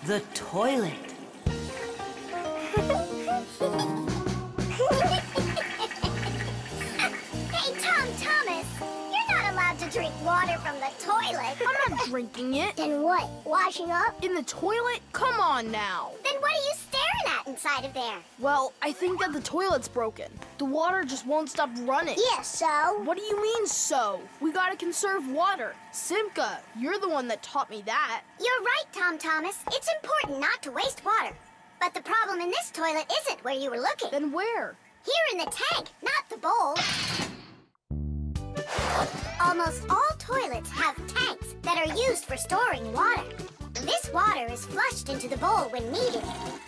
The toilet. Hey, Thomas, you're not allowed to drink water from the toilet. I'm not drinking it. Then what? Washing up? In the toilet? Come on now. Then what are you staring at inside of there? Well, I think that the toilet's broken. The water just won't stop running. Yeah, so? What do you mean, so? We gotta conserve water. Simka, you're the one that taught me that. You're right, Thomas. It's important not to waste water. But the problem in this toilet isn't where you were looking. Then where? Here in the tank, not the bowl. Almost all toilets have tanks that are used for storing water. This water is flushed into the bowl when needed.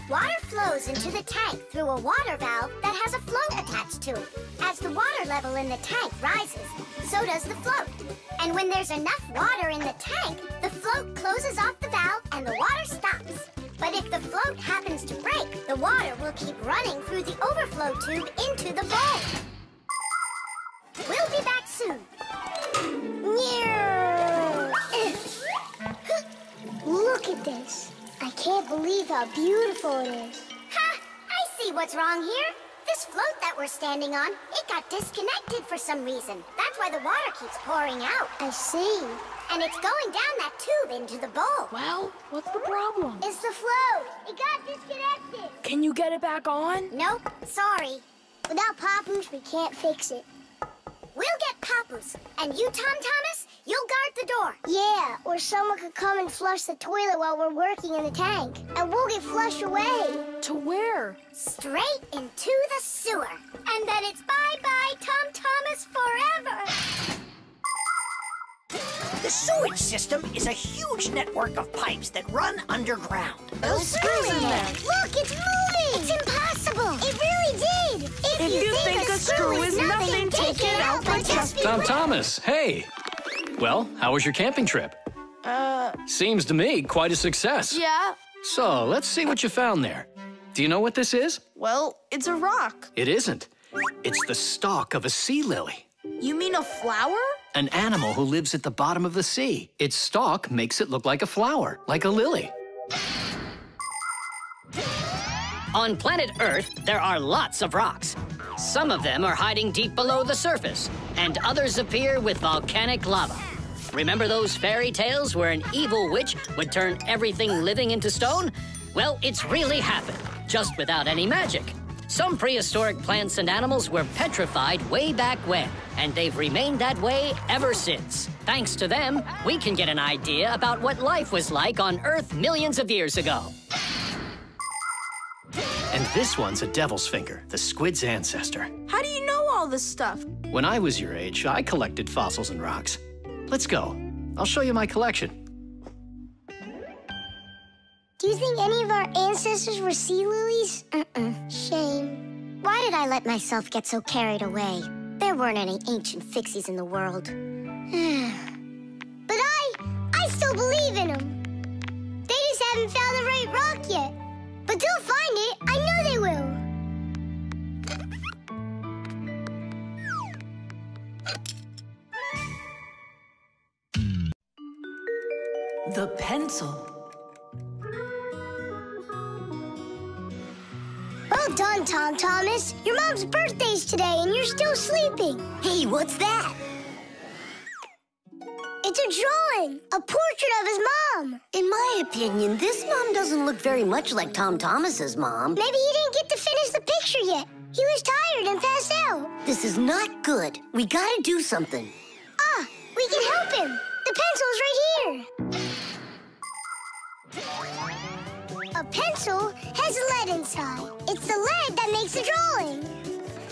Water flows into the tank through a water valve that has a float attached to it. As the water level in the tank rises, so does the float. And when there's enough water in the tank, the float closes off the valve and the water stops. But if the float happens to break, the water will keep running through the overflow tube into the bowl. We'll be back soon. Look at this. I can't believe how beautiful it is. Ha! I see what's wrong here. This float that we're standing on, it got disconnected for some reason. That's why the water keeps pouring out. I see. And it's going down that tube into the bowl. Well, what's the problem? It's the float. It got disconnected. Can you get it back on? Nope, sorry. Without Papoose, we can't fix it. We'll get Papoose. And you, Thomas, you'll guard the door. Yeah, or someone could come and flush the toilet while we're working in the tank. And we'll get flushed away. To where? Straight into the sewer. And then it's bye-bye, Thomas, forever. The sewage system is a huge network of pipes that run underground. Those screws in there. Look, it's moving. It's impossible. It really did. If you think a screw is nothing, take it out, but just be Thomas, hey. Well, how was your camping trip? Seems to me quite a success. Yeah. So, let's see what you found there. Do you know what this is? Well, it's a rock. It isn't. It's the stalk of a sea lily. You mean a flower? An animal who lives at the bottom of the sea. Its stalk makes it look like a flower, like a lily. On planet Earth, there are lots of rocks. Some of them are hiding deep below the surface, and others appear with volcanic lava. Remember those fairy tales where an evil witch would turn everything living into stone? Well, it's really happened, just without any magic. Some prehistoric plants and animals were petrified way back when, and they've remained that way ever since. Thanks to them, we can get an idea about what life was like on Earth millions of years ago. And this one's a devil's finger, the squid's ancestor. How do you know all this stuff? When I was your age, I collected fossils and rocks. Let's go. I'll show you my collection. Do you think any of our ancestors were sea lilies? Shame. Why did I let myself get so carried away? There weren't any ancient Fixies in the world. But I still believe in them. They just haven't found the right rock yet. But they'll find it. I know they will. The pencil. Well done, Thomas. Your mom's birthday's today and you're still sleeping. Hey, what's that? It's a drawing, a portrait of his mom. In my opinion, this mom doesn't look very much like Thomas's mom. Maybe he didn't get to finish the picture yet. He was tired and passed out. This is not good. We gotta do something. Ah, we can help him. The pencil's right here. A pencil has lead inside. It's the lead that makes the drawing.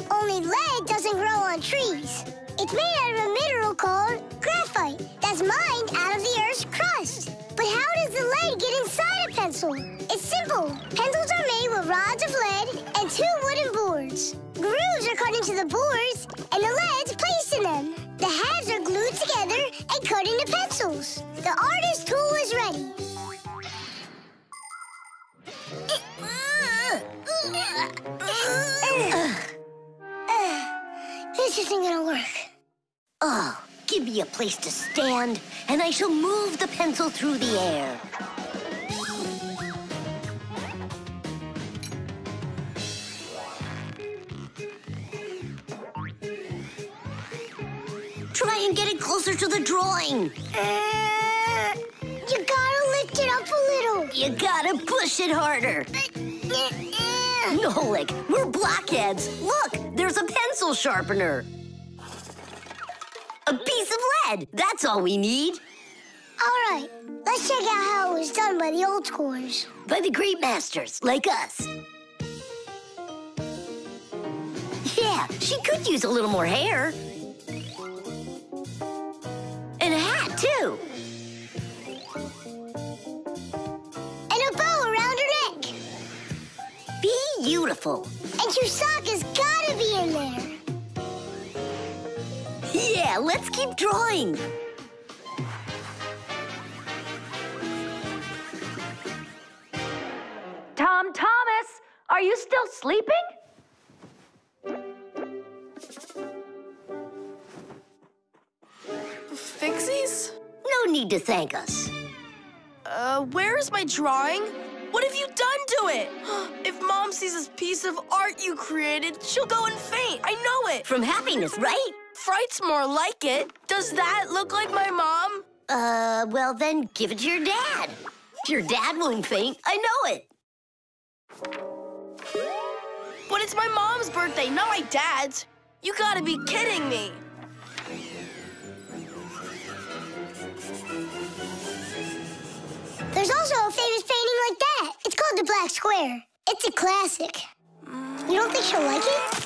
Only lead doesn't grow on trees. It's made out of a mineral called graphite that's mined out of the Earth's crust. But how does the lead get inside a pencil? It's simple. Pencils are made with rods of lead and 2 wooden boards. Grooves are cut into the boards, and the lead's placed in them. The halves are glued together and cut into pencils. The artist's tool is ready. This isn't gonna work. Oh, give me a place to stand, and I shall move the pencil through the air. and get it closer to the drawing. You gotta lift it up a little. You gotta push it harder. Nolik, we're blockheads. Look, there's a pencil sharpener. A piece of lead. That's all we need. All right, let's check out how it was done by the old schoolers. By the great masters, like us. Yeah, she could use a little more hair. And a hat, too. And a bow around her neck. Beautiful. And your sock has gotta be in there. Yeah, let's keep drawing. Tom Thomas, are you still sleeping? Fixies? No need to thank us. Where's my drawing? What have you done to it? If Mom sees this piece of art you created, she'll go and faint. I know it. From happiness, right? Fright's more like it. Does that look like my mom? Well then give it to your dad. Your dad won't faint, I know it. But it's my mom's birthday, not my dad's. You gotta be kidding me. There's also a famous painting like that. It's called the Black Square. It's a classic. You don't think she'll like it?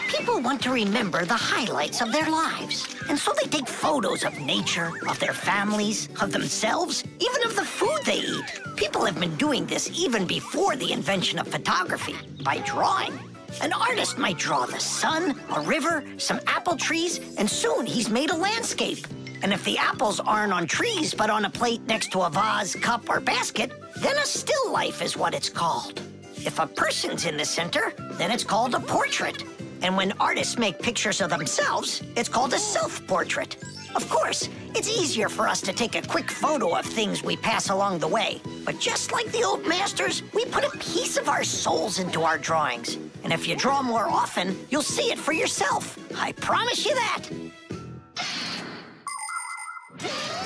People want to remember the highlights of their lives. And so they take photos of nature, of their families, of themselves, even of the food they eat. People have been doing this even before the invention of photography, by drawing. An artist might draw the sun, a river, some apple trees, and soon he's made a landscape. And if the apples aren't on trees, but on a plate next to a vase, cup, or basket, then a still life is what it's called. If a person's in the center, then it's called a portrait. And when artists make pictures of themselves, it's called a self-portrait. Of course, it's easier for us to take a quick photo of things we pass along the way. But just like the old masters, we put a piece of our souls into our drawings. And if you draw more often, you'll see it for yourself. I promise you that.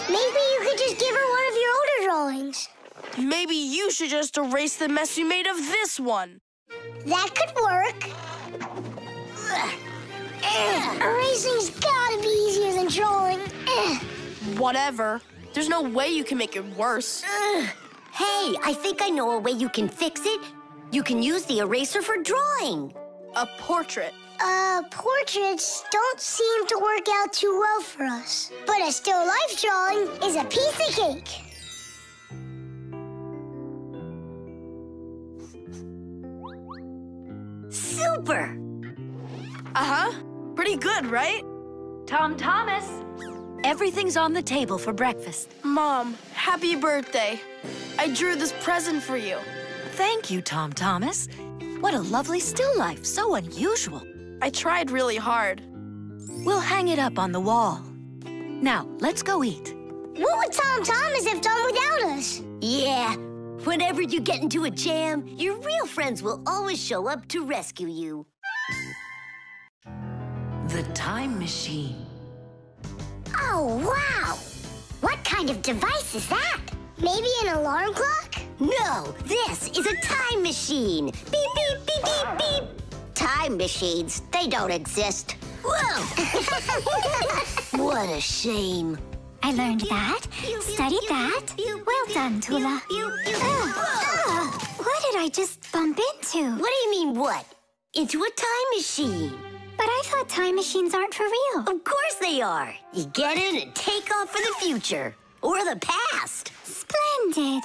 Maybe you could just give her one of your older drawings. Maybe you should just erase the mess you made of this one. That could work. Erasing's gotta be easier than drawing. Whatever. There's no way you can make it worse. Hey, I think I know a way you can fix it. You can use the eraser for drawing. A portrait. Portraits don't seem to work out too well for us. But a still life drawing is a piece of cake. Super! Uh-huh. Pretty good, right? Tom Thomas, everything's on the table for breakfast. Mom, happy birthday. I drew this present for you. Thank you, Tom Thomas. What a lovely still life, so unusual. I tried really hard. We'll hang it up on the wall. Now, let's go eat. What would Tom Thomas have done without us? Yeah, whenever you get into a jam, your real friends will always show up to rescue you. The time machine. Oh, wow! What kind of device is that? Maybe an alarm clock? No, this is a time machine. Beep, beep, beep, beep, beep. Time machines, they don't exist. Whoa! What a shame. I learned that, studied that. Well done, Tula. What did I just bump into? What do you mean, what? Into a time machine. But I thought time machines aren't for real. Of course they are. You get in and take off for the future. Or the past. Splendid.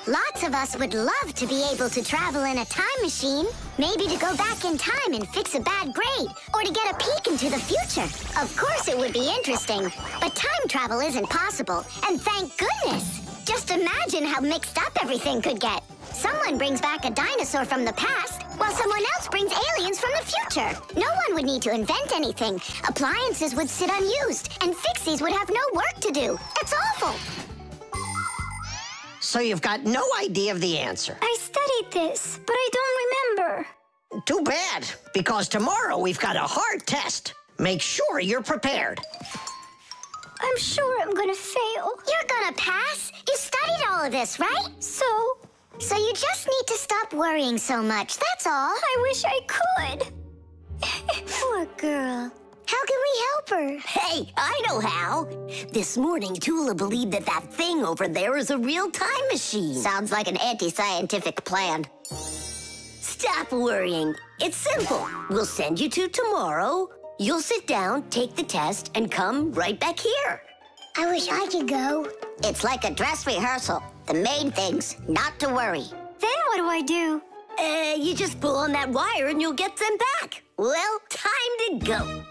Lots of us would love to be able to travel in a time machine. Maybe to go back in time and fix a bad grade, or to get a peek into the future. Of course it would be interesting, but time travel isn't possible, and thank goodness. Just imagine how mixed up everything could get. Someone brings back a dinosaur from the past, while someone else brings aliens from the future. No one would need to invent anything. Appliances would sit unused, and Fixies would have no work to do. That's awful. So you've got no idea of the answer. I studied this, but I don't remember. Too bad, because tomorrow we've got a hard test. Make sure you're prepared. I'm sure I'm gonna fail. You're gonna pass? You studied all of this, right? So you just need to stop worrying so much, that's all. I wish I could. Poor girl. How can we help her? Hey, I know how. This morning, Tula believed that thing over there is a real time machine. Sounds like an anti-scientific plan. Stop worrying. It's simple. We'll send you to tomorrow. You'll sit down, take the test, and come right back here. I wish I could go. It's like a dress rehearsal. The main thing's not to worry. Then what do I do? You just pull on that wire and you'll get them back. Well, time to go.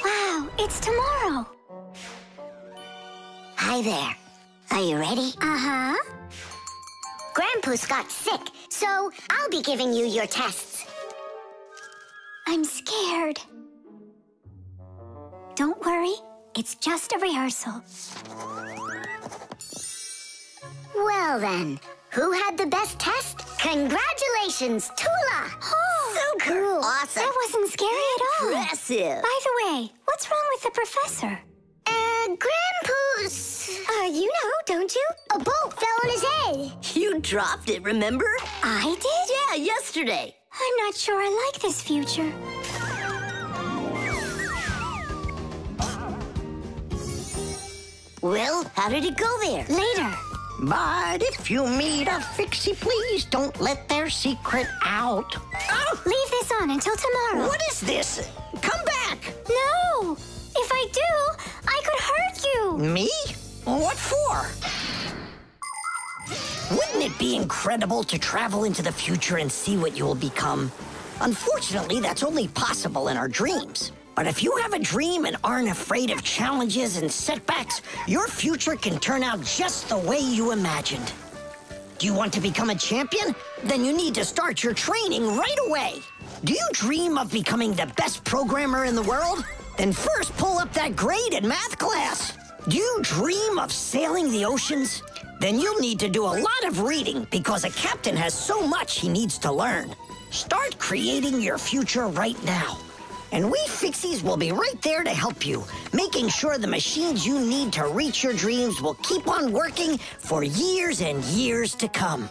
Wow, it's tomorrow. Hi there. Are you ready? Uh-huh. Grandpa's got sick, so I'll be giving you your tests. I'm scared. Don't worry, it's just a rehearsal. Well then, who had the best test? Congratulations, Tula! Oh, so cool. Awesome. That wasn't scary at all. Impressive. By the way, what's wrong with the professor? Grandpa's... You know, don't you? A bolt fell on his head. You dropped it, remember? I did? Yeah, yesterday. I'm not sure I like this future. Well, how did it go there? Later. But if you meet a Fixie, please don't let their secret out. Oh, leave this on until tomorrow. What is this? Come back! No! If I do, I could hurt you. Me? What for? Wouldn't it be incredible to travel into the future and see what you will become? Unfortunately, that's only possible in our dreams. But if you have a dream and aren't afraid of challenges and setbacks, your future can turn out just the way you imagined. Do you want to become a champion? Then you need to start your training right away. Do you dream of becoming the best programmer in the world? Then first pull up that grade in math class. Do you dream of sailing the oceans? Then you'll need to do a lot of reading because a captain has so much he needs to learn. Start creating your future right now. And we Fixies will be right there to help you, making sure the machines you need to reach your dreams will keep on working for years and years to come.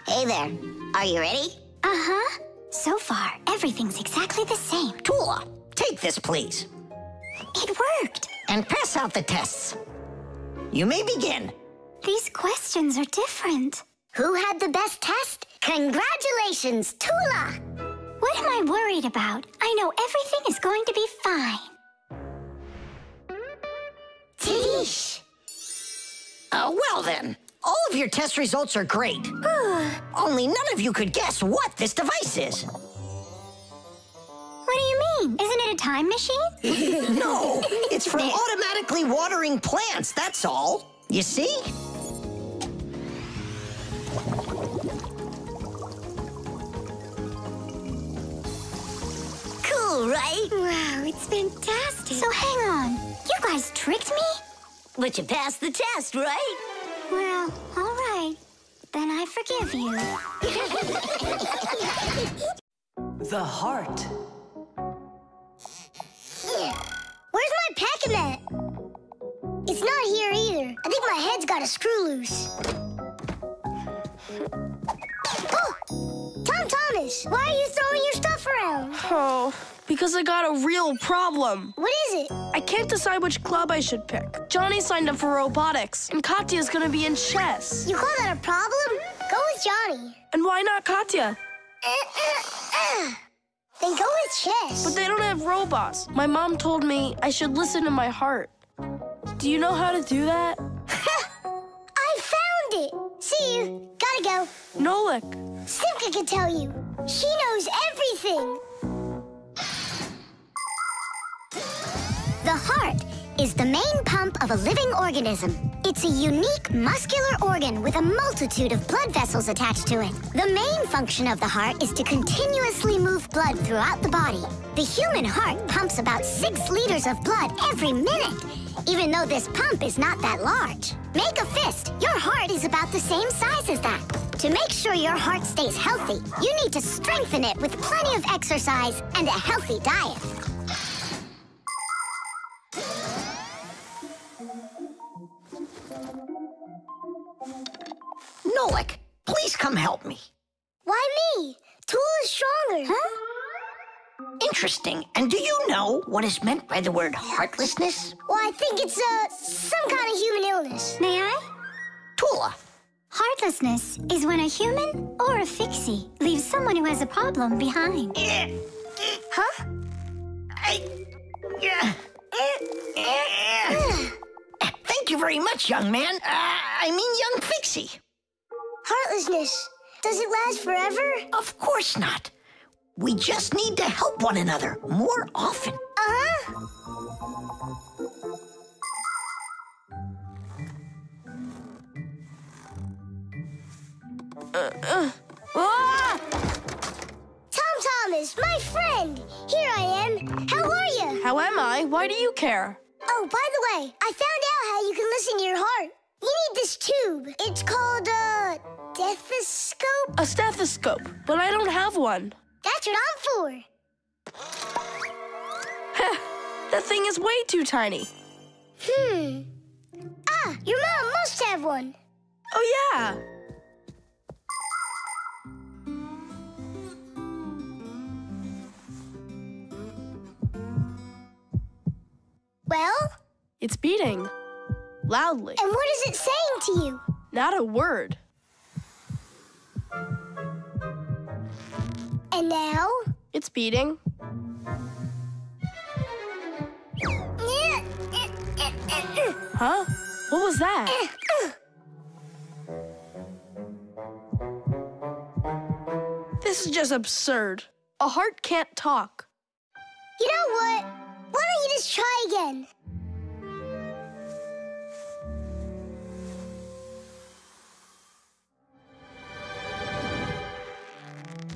Hey there. Are you ready? Uh-huh. So far, everything's exactly the same. Tula, take this, please. It worked. And pass out the tests. You may begin. These questions are different. Who had the best test? Congratulations, Tula! What am I worried about? I know everything is going to be fine. Tish! Well then, all of your test results are great. Only none of you could guess what this device is. What do you mean? Isn't it a time machine? No, it's for automatically watering plants, that's all. You see? Cool, right? Wow, it's fantastic. So hang on, you guys tricked me? But you passed the test, right? Well, all right. Then I forgive you. The heart. Where's my pack-a-mat? It's not here either. I think my head's got a screw loose. Oh! Tom Thomas, why are you throwing your stuff around? Oh, because I got a real problem. What is it? I can't decide which club I should pick. Johnny signed up for robotics, and Katya's gonna be in chess. You call that a problem? Go with Johnny. And why not Katya? Then go with chess. But they don't have robots. My mom told me I should listen to my heart. Do you know how to do that? I found it. See you. Gotta go. Nolik. Simka can tell you. She knows everything. The heart is the main pump of a living organism. It's a unique muscular organ with a multitude of blood vessels attached to it. The main function of the heart is to continuously move blood throughout the body. The human heart pumps about 6 liters of blood every minute, even though this pump is not that large. Make a fist. Your heart is about the same size as that. To make sure your heart stays healthy, you need to strengthen it with plenty of exercise and a healthy diet. Nolik, please come help me. Why me? Tool is stronger. Huh? Interesting. And do you know what is meant by the word heartlessness? Well, I think it's some kind of human illness. May I? Tula. Heartlessness is when a human or a Fixie leaves someone who has a problem behind. Huh? Thank you very much, young man. I mean, young Fixie. Heartlessness. Does it last forever? Of course not. We just need to help one another more often. Uh-huh. Tom Thomas, my friend. Here I am. How are you? How am I? Why do you care? Oh, by the way, I found out how you can listen to your heart. You need this tube. It's called a stethoscope. A stethoscope, but I don't have one. That's what I'm for. That thing is way too tiny. Ah, your mom must have one. Oh, yeah. Well? It's beating. Loudly. And what is it saying to you? Not a word. And now? It's beating. Huh? What was that? This is just absurd. A heart can't talk. You know what? Why don't you just try again?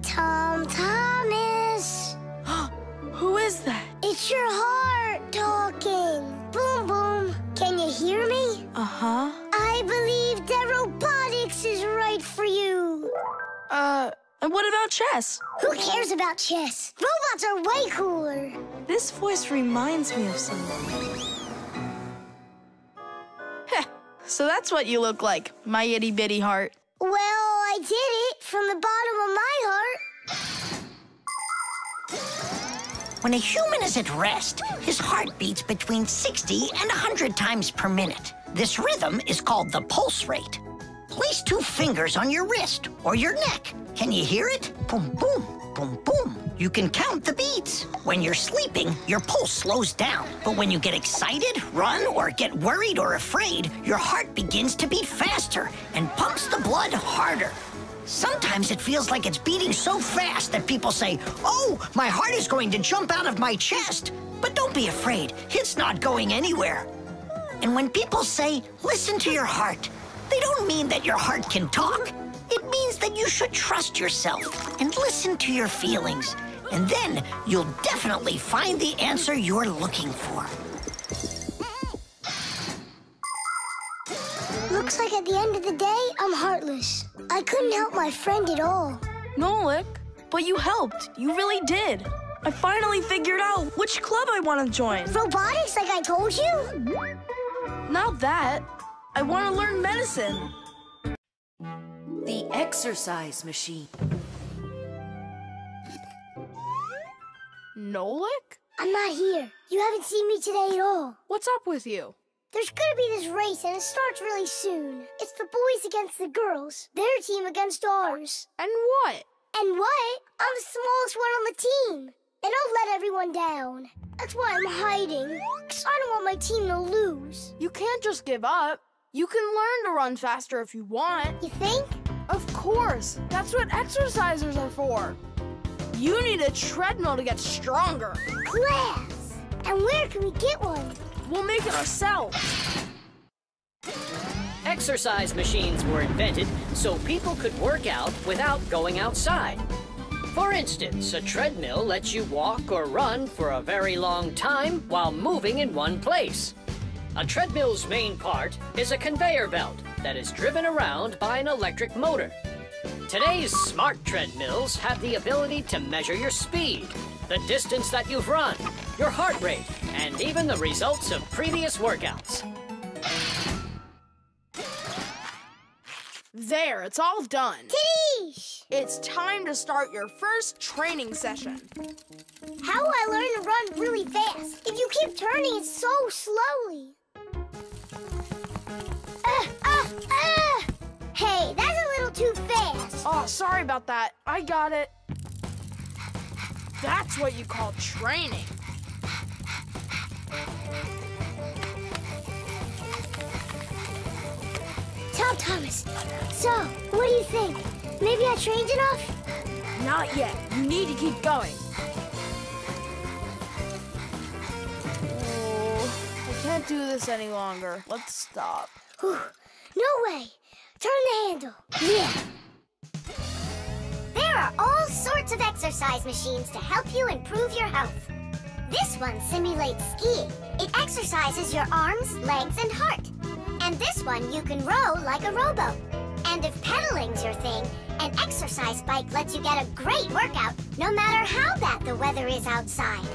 Tom Thomas. Who is that? It's your heart talking. Boom, boom. Can you hear me? Uh-huh. I believe that robotics is right for you. And what about chess? Who cares about chess? Robots are way cooler. This voice reminds me of someone. Heh, so that's what you look like, my itty-bitty heart. Well, I did it from the bottom of my heart. When a human is at rest, his heart beats between 60 and 100 times per minute. This rhythm is called the pulse rate. Place 2 fingers on your wrist or your neck. Can you hear it? Boom, boom, boom, boom. You can count the beats. When you're sleeping, your pulse slows down. But when you get excited, run, or get worried or afraid, your heart begins to beat faster and pumps the blood harder. Sometimes it feels like it's beating so fast that people say, "Oh, my heart is going to jump out of my chest." But don't be afraid, it's not going anywhere. And when people say, "Listen to your heart," they don't mean that your heart can talk. It means that you should trust yourself and listen to your feelings. And then you'll definitely find the answer you're looking for. Looks like at the end of the day, I'm heartless. I couldn't help my friend at all. Nolik, but you helped. You really did. I finally figured out which club I want to join. Robotics, like I told you? Not that. I want to learn medicine. The exercise machine. Nolik? I'm not here. You haven't seen me today at all. What's up with you? There's gonna be this race, and it starts really soon. It's the boys against the girls. Their team against ours. And what? And what? I'm the smallest one on the team. And I'll let everyone down. That's why I'm hiding. Because I don't want my team to lose. You can't just give up. You can learn to run faster if you want. You think? Of course. That's what exercisers are for. You need a treadmill to get stronger. Class! And where can we get one? We'll make it ourselves. Exercise machines were invented so people could work out without going outside. For instance, a treadmill lets you walk or run for a very long time while moving in one place. A treadmill's main part is a conveyor belt that is driven around by an electric motor. Today's smart treadmills have the ability to measure your speed, the distance that you've run, your heart rate, and even the results of previous workouts. There, it's all done. Tish! It's time to start your first training session. How will I learn to run really fast if you keep turning it so slowly? Hey, that's a little too fast. Oh, sorry about that. I got it. That's what you call training. Tell Thomas. So, what do you think? Maybe I trained enough? Not yet. You need to keep going. Oh, I can't do this any longer. Let's stop. Whew. No way. Turn the handle. Yeah. There are all sorts of exercise machines to help you improve your health. This one simulates skiing. It exercises your arms, legs, and heart. And this one you can row like a rowboat. And if pedaling's your thing, an exercise bike lets you get a great workout no matter how bad the weather is outside.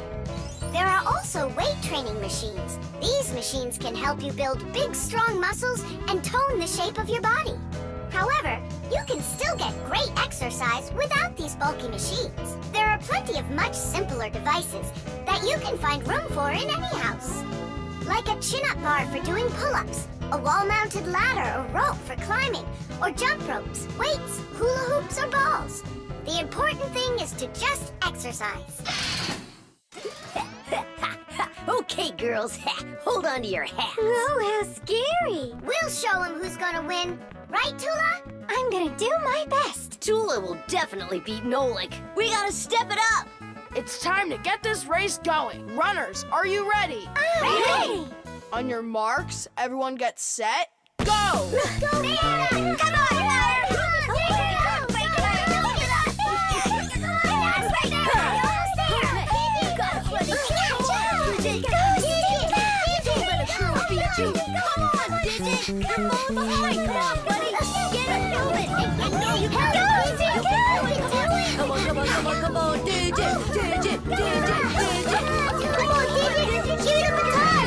There are also weight training machines. These machines can help you build big, strong muscles and tone the shape of your body. However, you can still get great exercise without these bulky machines. There are plenty of much simpler devices that you can find room for in any house. Like a chin-up bar for doing pull-ups, a wall-mounted ladder or rope for climbing, or jump ropes, weights, hula hoops, or balls. The important thing is to just exercise. Okay, girls, hold on to your hats. Oh, how scary. We'll show him who's gonna win. Right, Tula? I'm gonna do my best. Tula will definitely beat Nolik. We gotta step it up. It's time to get this race going. Runners, are you ready? Ready! On your marks, everyone get set, go! Go, Fiona! Come on! Come on, buddy! Get it moving! I know you can do it! Come on, Digit! Come on, Digit! Give it a time! Quickly!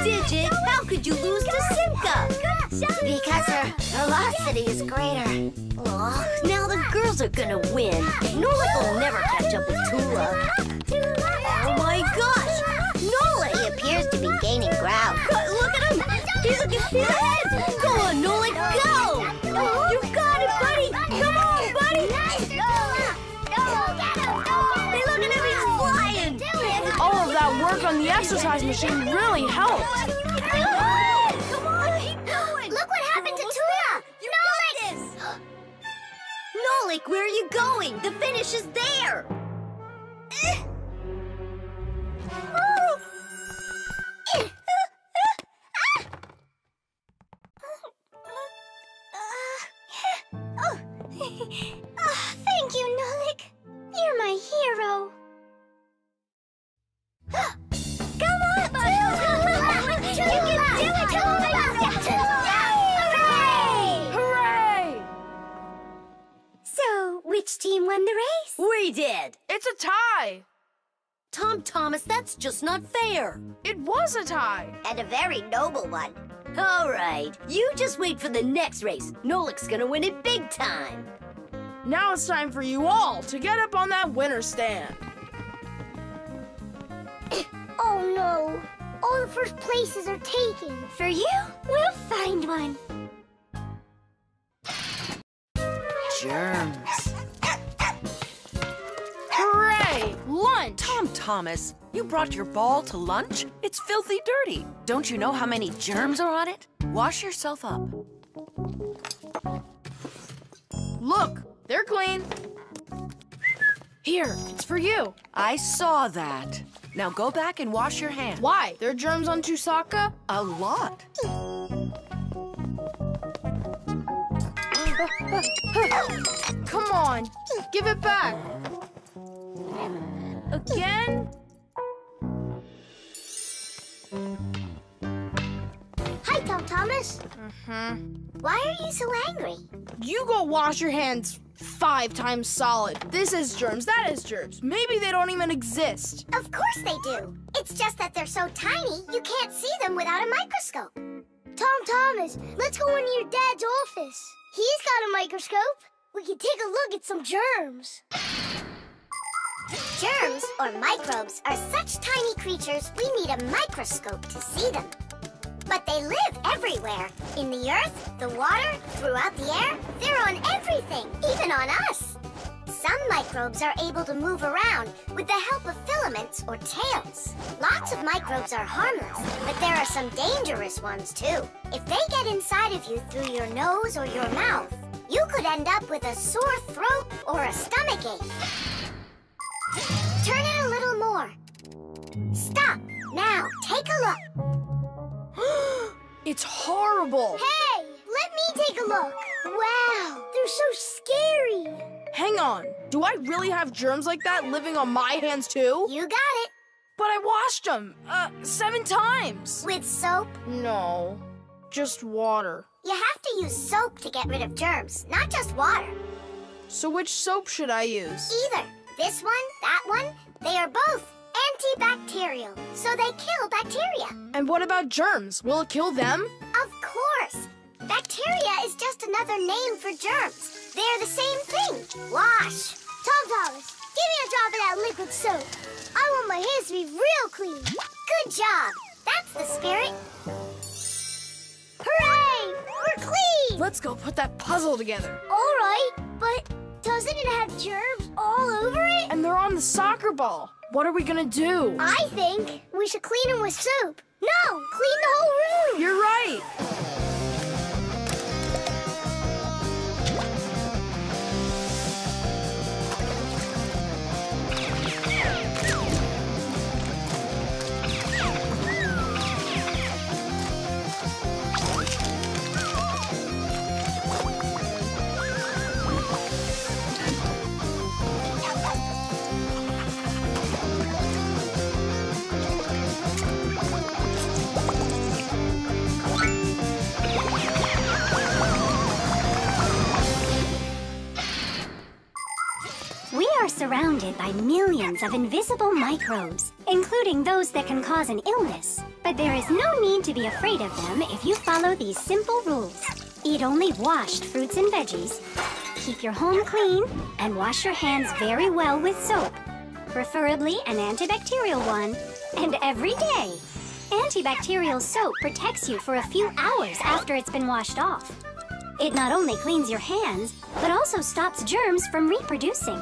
Digit, how could you lose to Simka? Because her velocity is greater. Oh, now the girls are gonna win. Nolik will never catch up with Tula. Oh my gosh! Nolik! He appears to be gaining ground. Look at him! He's ahead! Go on, Nolik, go! You got it, buddy! Come on, buddy! Hey, look at him, he's flying! All of that work on the exercise machine really helped. Come on, keep going! Look what happened to Tula! Nolik! Nolik, where are you going? The finish is there! Thank you, Nolik. You're my hero. Come on, Tula! You can do it, Tula! Hooray! Hooray! So, which team won the race? We did! It's a tie. Tom Thomas, that's just not fair. It was a tie. And a very noble one. All right, you just wait for the next race. Nolik's gonna win it big time. Now it's time for you all to get up on that winner stand. Oh no, all the first places are taken. For you, we'll find one. Germs. Hooray! Lunch! Tom Thomas, you brought your ball to lunch? It's filthy dirty. Don't you know how many germs are on it? Wash yourself up. Look, they're clean. Here, it's for you. I saw that. Now go back and wash your hands. Why? There are germs on Tusaka? A lot. Come on, give it back. Again? Hi, Tom Thomas. Why are you so angry? You go wash your hands 5 times solid. This is germs, that is germs. Maybe they don't even exist. Of course they do. It's just that they're so tiny, you can't see them without a microscope. Tom Thomas, let's go into your dad's office. He's got a microscope. We can take a look at some germs. Germs, or microbes, are such tiny creatures we need a microscope to see them. But they live everywhere. In the earth, the water, throughout the air. They're on everything, even on us. Some microbes are able to move around with the help of filaments or tails. Lots of microbes are harmless, but there are some dangerous ones too. If they get inside of you through your nose or your mouth, you could end up with a sore throat or a stomachache. Turn it a little more. Stop. Now, take a look. It's horrible. Hey, let me take a look. Wow, they're so scary. Hang on. Do I really have germs like that living on my hands too? You got it. But I washed them 7 times. With soap? No, just water. You have to use soap to get rid of germs, not just water. So which soap should I use? Either. This one, that one, they are both antibacterial, so they kill bacteria. And what about germs? Will it kill them? Of course. Bacteria is just another name for germs. They're the same thing. Wash. Tom Thomas, give me a drop of that liquid soap. I want my hands to be real clean. Good job. That's the spirit. Hooray! We're clean! Let's go put that puzzle together. All right, but doesn't it have germs all over it? And they're on the soccer ball. What are we gonna do? I think we should clean them with soap. No, clean the whole room. You're right. We are surrounded by millions of invisible microbes, including those that can cause an illness. But there is no need to be afraid of them if you follow these simple rules. Eat only washed fruits and veggies, keep your home clean, and wash your hands very well with soap, preferably an antibacterial one, and every day. Antibacterial soap protects you for a few hours after it's been washed off. It not only cleans your hands, but also stops germs from reproducing.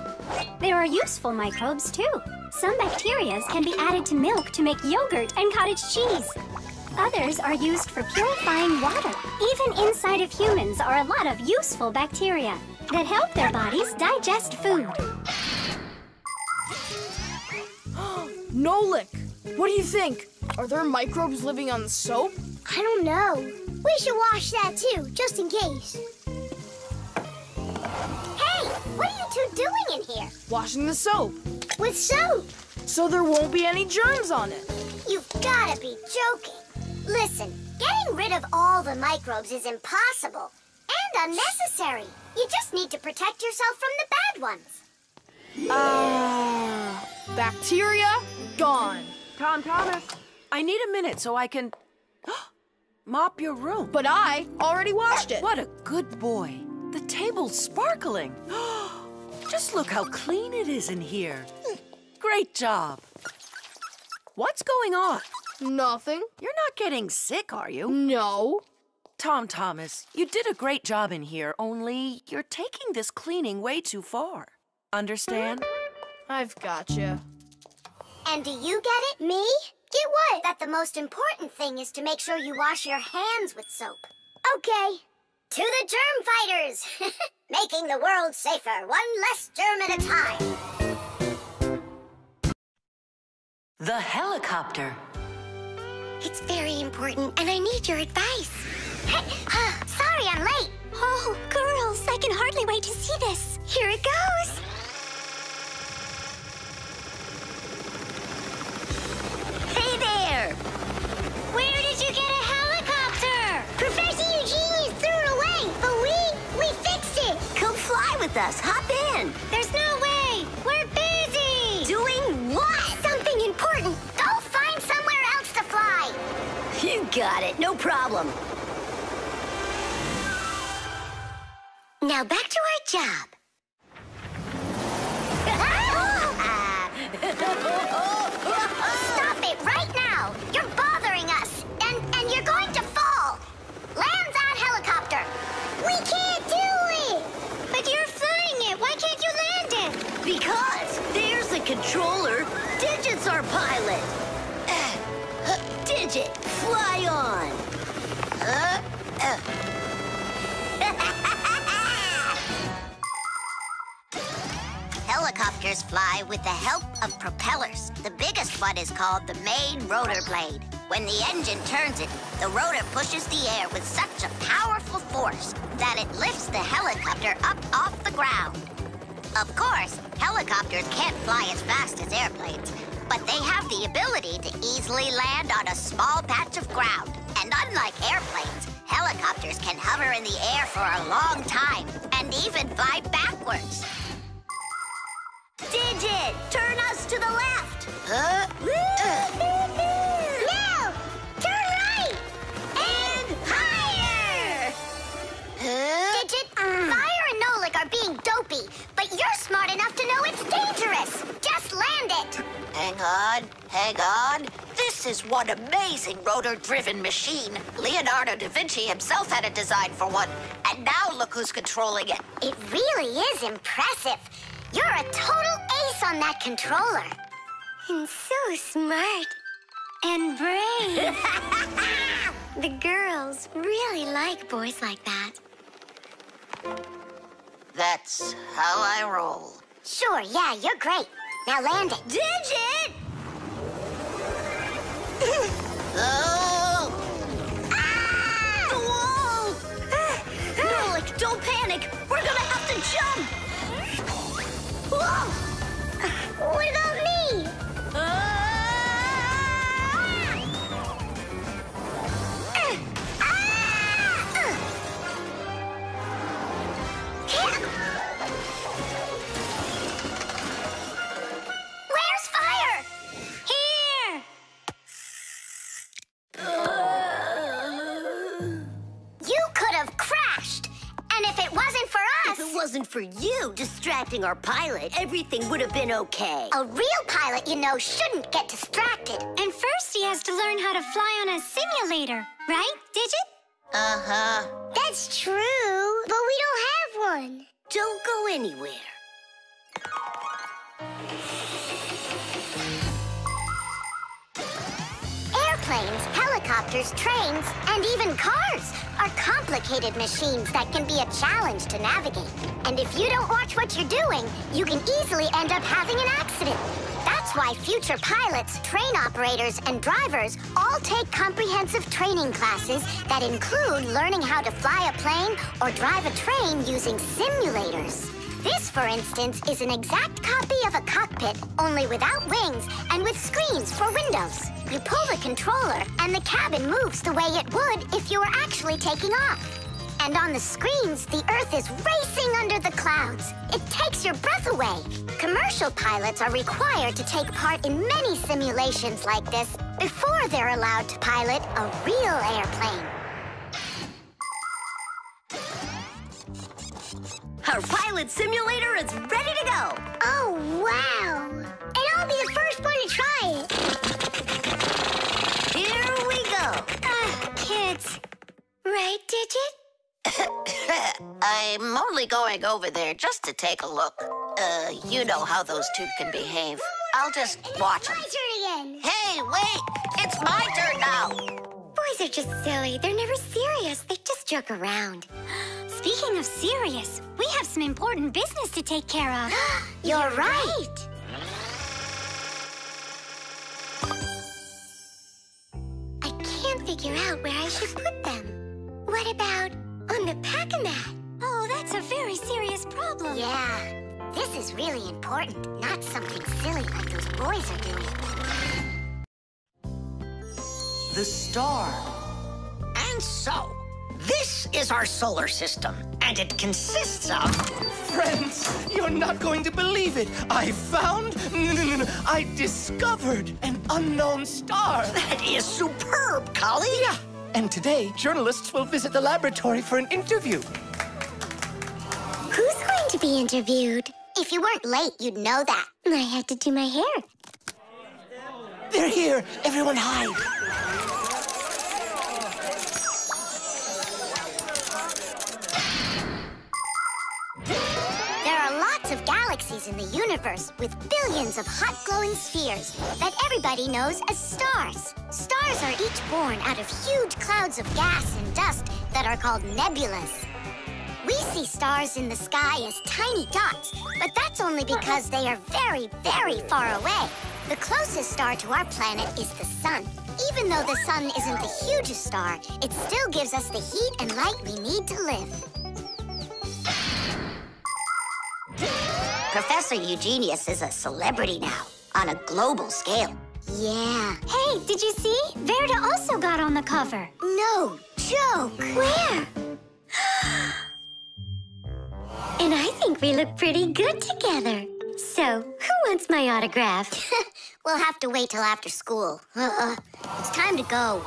There are useful microbes, too. Some bacteria can be added to milk to make yogurt and cottage cheese. Others are used for purifying water. Even inside of humans are a lot of useful bacteria that help their bodies digest food. Nolik, what do you think? Are there microbes living on the soap? I don't know. We should wash that too, just in case. Hey, what are you two doing in here? Washing the soap. With soap? So there won't be any germs on it. You've gotta be joking. Listen, getting rid of all the microbes is impossible and unnecessary. You just need to protect yourself from the bad ones. Bacteria gone. Tom Thomas, I need a minute so I can mop your room. But I already washed it. What a good boy. The table's sparkling. Just look how clean it is in here. Great job. What's going on? Nothing. You're not getting sick, are you? No. Tom Thomas, you did a great job in here, only you're taking this cleaning way too far. Understand? I've gotcha. And do you get it? Me? Get what? That the most important thing is to make sure you wash your hands with soap. Okay. To the germ fighters! Making the world safer, one less germ at a time. The helicopter. It's very important, and I need your advice. Sorry I'm late. Oh, girls, I can hardly wait to see this. Here it goes. Hey there! Where did you get a helicopter? Professor Eugenius threw it away, but we fixed it. Come fly with us. Hop in. There's no way. We're busy. Doing what? Something important. Go find somewhere else to fly. You got it. No problem. Now back to our job. Stop it right now! You're bothering us, and you're going to fall. Land that helicopter. We can't do it. But you're flying it. Why can't you land it? Because there's the controller. Digit's our pilot. Digit, fly on. Helicopters fly with the help of propellers. The biggest one is called the main rotor blade. When the engine turns it, the rotor pushes the air with such a powerful force that it lifts the helicopter up off the ground. Of course, helicopters can't fly as fast as airplanes, but they have the ability to easily land on a small patch of ground. And unlike airplanes, helicopters can hover in the air for a long time and even fly backwards. Digit, turn us to the left. No! Turn right! And higher! Digit, Fire and Nolik are being dopey, but you're smart enough to know it's dangerous. Just land it. Hang on. This is one amazing rotor-driven machine. Leonardo da Vinci himself had a design for one, and now look who's controlling it. It really is impressive. You're a total ace on that controller. And so smart. And brave. The girls really like boys like that. That's how I roll. Sure, yeah, you're great. Now land it. Digit! Oh! Ah! The wall! Nolik, don't panic. We're gonna have to jump. Whoa! What about me? Where's Fire? Here! You could have crashed. And if it wasn't for us... If it wasn't for you distracting our pilot, everything would have been okay. A real pilot, you know, shouldn't get distracted. And first he has to learn how to fly on a simulator, right, Digit? Uh-huh. That's true, but we don't have one. Don't go anywhere. Airplanes, helicopters, trains, and even cars are complicated machines that can be a challenge to navigate. And if you don't watch what you're doing, you can easily end up having an accident. That's why future pilots, train operators, and drivers all take comprehensive training classes that include learning how to fly a plane or drive a train using simulators. This, for instance, is an exact copy of a cockpit, only without wings and with screens for windows. You pull the controller, and the cabin moves the way it would if you were actually taking off. And on the screens, the Earth is racing under the clouds. It takes your breath away. Commercial pilots are required to take part in many simulations like this before they're allowed to pilot a real airplane. Our pilot simulator is ready to go. Oh, wow! And I'll be the first one to try it. Here we go. Kids. Right, Digit? I'm only going over there just to take a look. You know how those two can behave. I'll just watch them. My turn again. Hey, wait! It's my turn now! Boys are just silly. They're never serious. They just joke around. Speaking of serious, we have some important business to take care of. You're right. figure out where I should put them. What about on the pack-a-mat? Oh, that's a very serious problem. Yeah, this is really important, not something silly like those boys are doing. The star. And so, this is our solar system, and it consists of... Friends, you're not going to believe it. I discovered an unknown star. That is superb, colleague. Yeah, and today, journalists will visit the laboratory for an interview. Who's going to be interviewed? If you weren't late, you'd know that. I had to do my hair. They're here. Everyone hide. There are lots of galaxies in the universe with billions of hot glowing spheres that everybody knows as stars. Stars are each born out of huge clouds of gas and dust that are called nebulas. We see stars in the sky as tiny dots, but that's only because they are very, very far away. The closest star to our planet is the sun. Even though the sun isn't the hugest star, it still gives us the heat and light we need to live. Professor Eugenius is a celebrity now, on a global scale. Yeah. Hey, did you see? Verda also got on the cover. No joke. Where? And I think we look pretty good together. So, who wants my autograph? We'll have to wait till after school. It's time to go.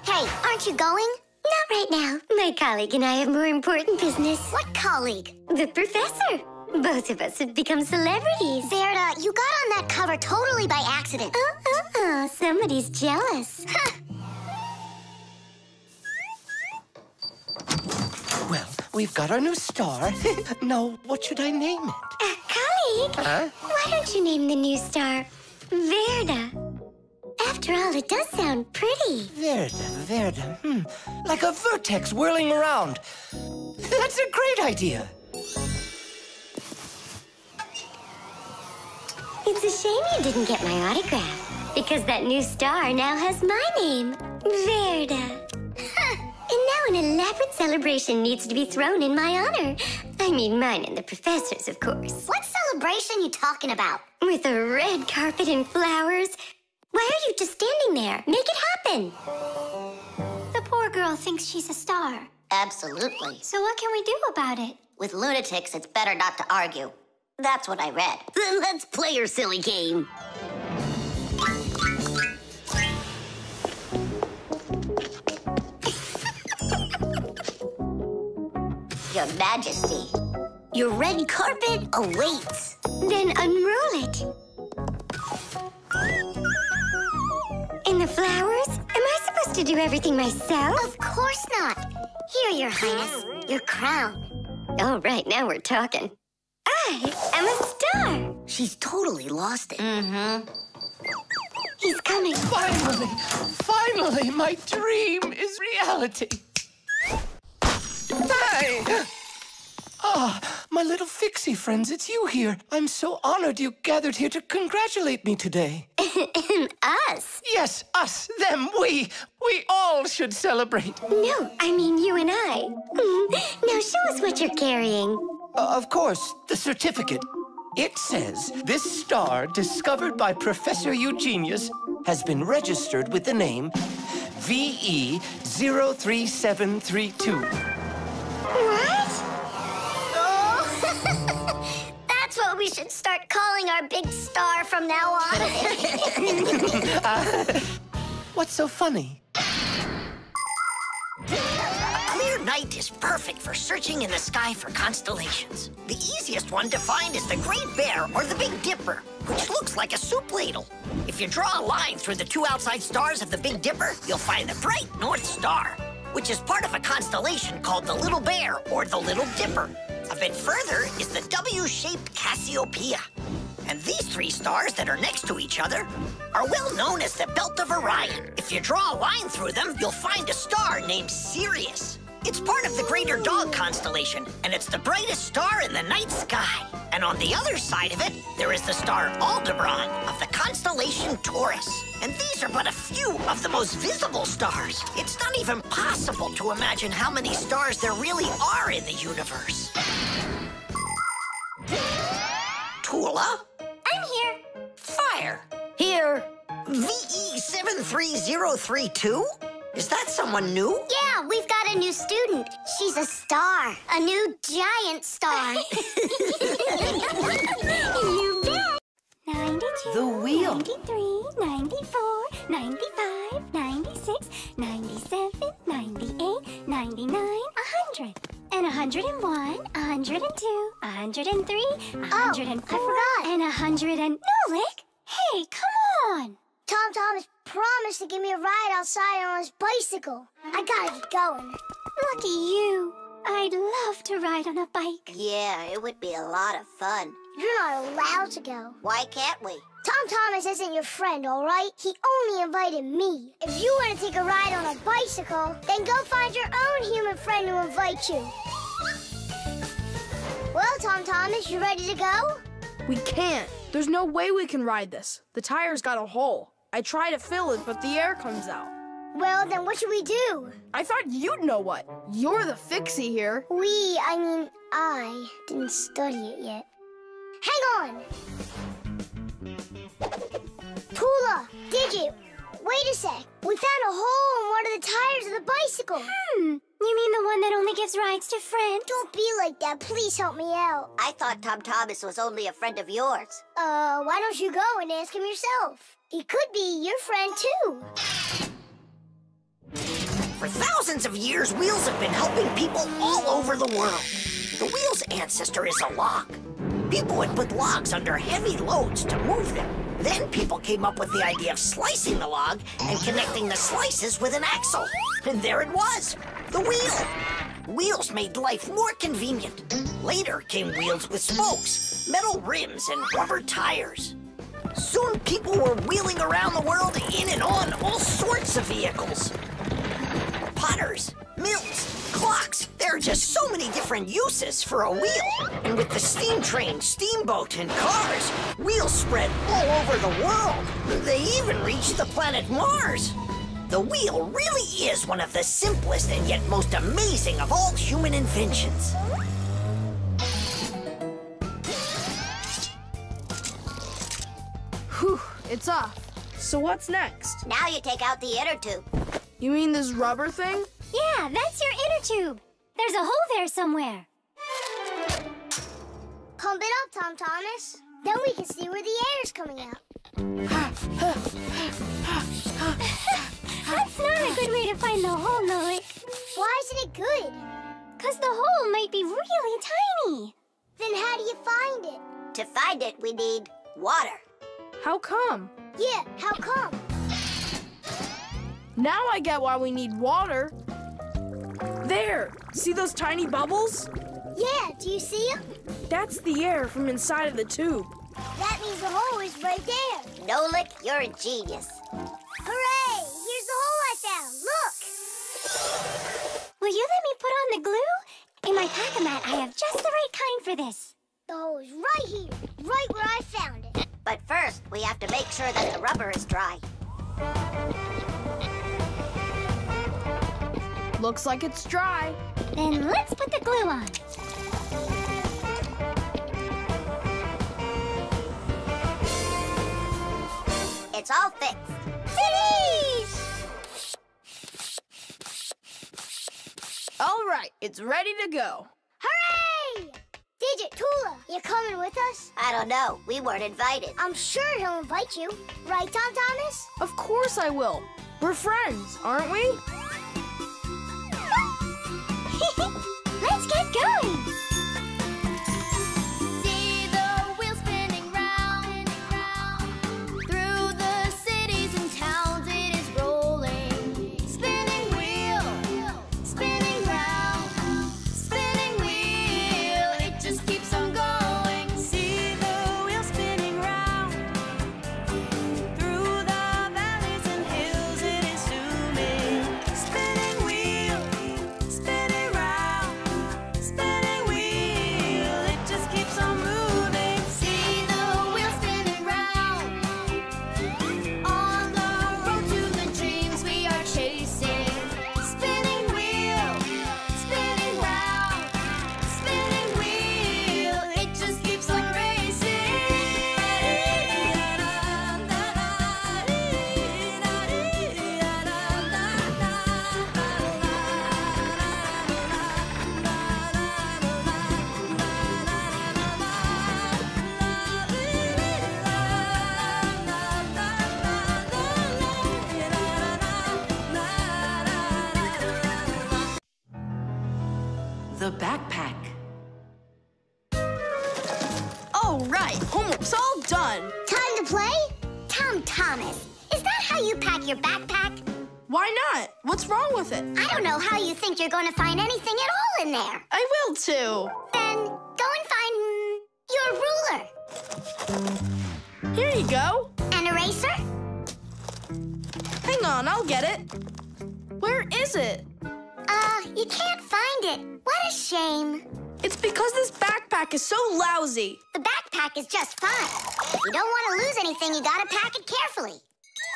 Hey, aren't you going? Not right now. My colleague and I have more important business. What colleague? The professor. Both of us have become celebrities. Verda, you got on that cover totally by accident. Somebody's jealous. Well, we've got our new star. Now, what should I name it? Colleague, Huh? why don't you name the new star Verda? After all, it does sound pretty. Verda. Like a vertex whirling around. That's a great idea. It's a shame you didn't get my autograph, because that new star now has my name, Verda. And now an elaborate celebration needs to be thrown in my honor. I mean, mine and the professor's, of course. What celebration you talking about? With a red carpet and flowers. Why are you just standing there? Make it happen. The poor girl thinks she's a star. Absolutely. So what can we do about it? With lunatics, it's better not to argue. That's what I read. Then let's play your silly game. Your Majesty, your red carpet awaits. Then unroll it. And the flowers? Am I supposed to do everything myself? Of course not. Here, Your Highness, your crown. All right, now we're talking. I am a star. She's totally lost it. He's coming. Finally, my dream is reality. Hey! My little Fixie friends, it's you here. I'm so honored you gathered here to congratulate me today. Us? Yes, us, them, we all should celebrate. No, I mean you and I. Now show us what you're carrying. Of course, the certificate. It says, this star, discovered by Professor Eugenius, has been registered with the name VE03732. What? Oh, that's what we should start calling our big star from now on. What's so funny? A clear night is perfect for searching in the sky for constellations. The easiest one to find is the Great Bear or the Big Dipper, which looks like a soup ladle. If you draw a line through the two outside stars of the Big Dipper, you'll find the bright North Star, which is part of a constellation called the Little Bear or the Little Dipper. A bit further is the W-shaped Cassiopeia. And these three stars that are next to each other are well known as the Belt of Orion. If you draw a line through them, you'll find a star named Sirius. It's part of the Greater Dog constellation, and it's the brightest star in the night sky. And on the other side of it, there is the star Aldebaran of the constellation Taurus. And these are but a few of the most visible stars. It's not even possible to imagine how many stars there really are in the universe. Tula? I'm here. Fire. Here. VE73032? Is that someone new? Yeah, we've got a new student. She's a star. A new giant star. You bet. 92, The wheel. 93, 94, 95, 96, 97, 98, 99, 100. And 101, 102, 103, 104, I forgot. and 100 and... No, Lick! Hey, come on! Tom Thomas promised to give me a ride outside on his bicycle. I gotta get going. Lucky you. I'd love to ride on a bike. Yeah, it would be a lot of fun. You're not allowed to go. Why can't we? Tom Thomas isn't your friend, all right? He only invited me. If you want to take a ride on a bicycle, then go find your own human friend to invite you. Well, Tom Thomas, you ready to go? We can't. There's no way we can ride this. The tire's got a hole. I try to fill it, but the air comes out. Well, then what should we do? I thought you'd know what. You're the Fixie here. I didn't study it yet. Hang on! Tula, Digit, wait a sec. We found a hole in one of the tires of the bicycle. You mean the one that only gives rides to friends? Don't be like that. Please help me out. I thought Tom Thomas was only a friend of yours. Why don't you go and ask him yourself? He could be your friend, too. For thousands of years, wheels have been helping people all over the world. The wheel's ancestor is a log. People would put logs under heavy loads to move them. Then people came up with the idea of slicing the log and connecting the slices with an axle. And there it was, the wheel. Wheels made life more convenient. Later came wheels with spokes, metal rims, and rubber tires. Soon people were wheeling around the world in and on all sorts of vehicles. Potters, mills, clocks. There are just so many different uses for a wheel. And with the steam train, steamboat, and cars, wheels spread all over the world. They even reached the planet Mars. The wheel really is one of the simplest and yet most amazing of all human inventions. Whew, it's off. So what's next? Now you take out the inner tube. You mean this rubber thing? Yeah, that's your inner tube. There's a hole there somewhere. Pump it up, Tom Thomas. Then we can see where the air's coming out. That's not a good way to find the hole, Nolik. Why isn't it good? 'Cause the hole might be really tiny. Then how do you find it? To find it, we need water. How come? Yeah, how come? Now I get why we need water. There! See those tiny bubbles? Yeah, do you see them? That's the air from inside of the tube. That means the hole is right there. Nolik, you're a genius. Hooray! Here's the hole I found. Look! Will you let me put on the glue? In my pack-a-mat, I have just the right kind for this. The hole is right here, right where I found it. But first, we have to make sure that the rubber is dry. Looks like it's dry. Then let's put the glue on. It's all fixed. Finish! All right, it's ready to go. Hooray! Digit, Tula, you coming with us? I don't know. We weren't invited. I'm sure he'll invite you. Right, Tom Thomas? Of course I will. We're friends, aren't we? Let's get going! See the wheel spinning round, through the cities and towns it is rolling. Spinning wheel, spinning round, spinning wheel, it just keeps on going. See the wheel spinning round, through the valleys and hills it is zooming. Spinning wheel, spinning the backpack. All right, homework's all done. Time to play? Tom Thomas, is that how you pack your backpack? Why not? What's wrong with it? I don't know how you think you're going to find anything at all in there. I will too. Then go and find your ruler. Here you go. An eraser? Hang on, I'll get it. Where is it? You can't find it. What a shame. It's because this backpack is so lousy. The backpack is just fine. If you don't want to lose anything, you gotta pack it carefully.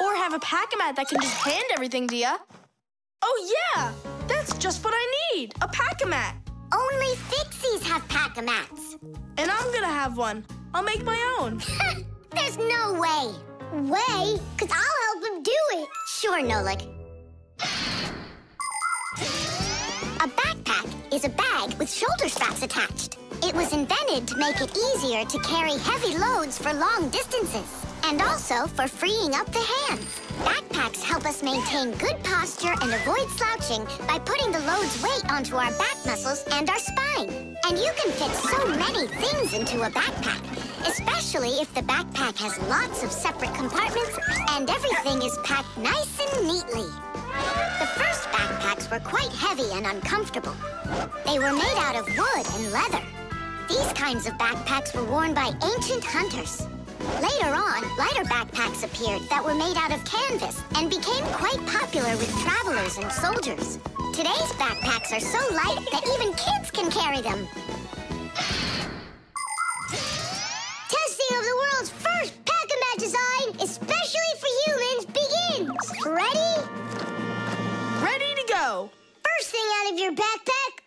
Or have a pack-a-mat that can just hand everything to you. Oh, yeah! That's just what I need, a pack-a-mat. Only Fixies have pack-a-mats. And I'm gonna have one. I'll make my own. There's no way. Way? Because I'll help him do it. Sure, Nolik. A backpack is a bag with shoulder straps attached. It was invented to make it easier to carry heavy loads for long distances, and also for freeing up the hands. Backpacks help us maintain good posture and avoid slouching by putting the load's weight onto our back muscles and our spine. And you can fit so many things into a backpack, especially if the backpack has lots of separate compartments and everything is packed nice and neatly. The first backpacks were quite heavy and uncomfortable. They were made out of wood and leather. These kinds of backpacks were worn by ancient hunters. Later on, lighter backpacks appeared that were made out of canvas and became quite popular with travelers and soldiers. Today's backpacks are so light that even kids can carry them. Testing of the world's first pack-a-mat design, especially for humans, begins. Ready? Ready to go. First thing out of your backpack,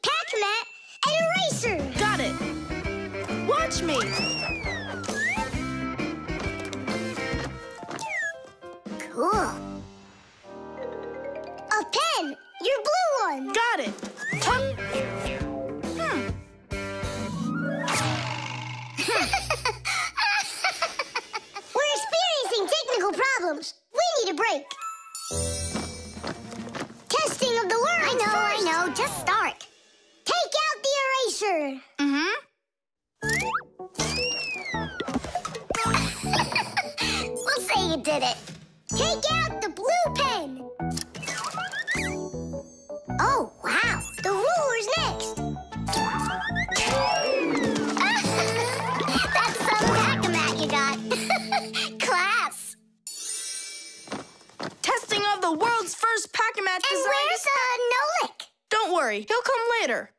pack-a-mat, an eraser. Got it. Watch me. Cool. A pen, your blue one. Got it. We're experiencing technical problems. We need a break. Testing of the world. I know. Just start. Take out the eraser. We'll say you did it. Take out the blue pen. Oh, wow. The ruler's next. That's some pack-a-mat you got. Class. Testing of the world's first pack-a-mat design. And where's Nolik? Don't worry, he'll come later.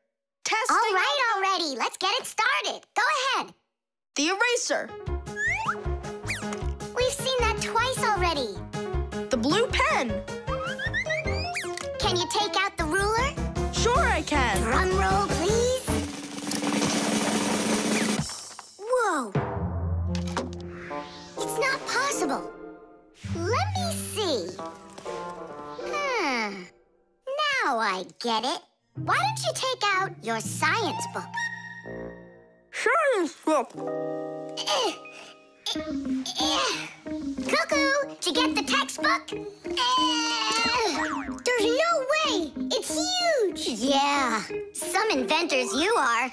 Testing. All right, already. Let's get it started. Go ahead. The eraser. We've seen that twice already. The blue pen. Can you take out the ruler? Sure I can. Drum roll, please. Whoa. It's not possible. Let me see. Now I get it. Why don't you take out your science book? Science book. Cuckoo, did you get the textbook? There's no way! It's huge! Yeah, some inventors you are.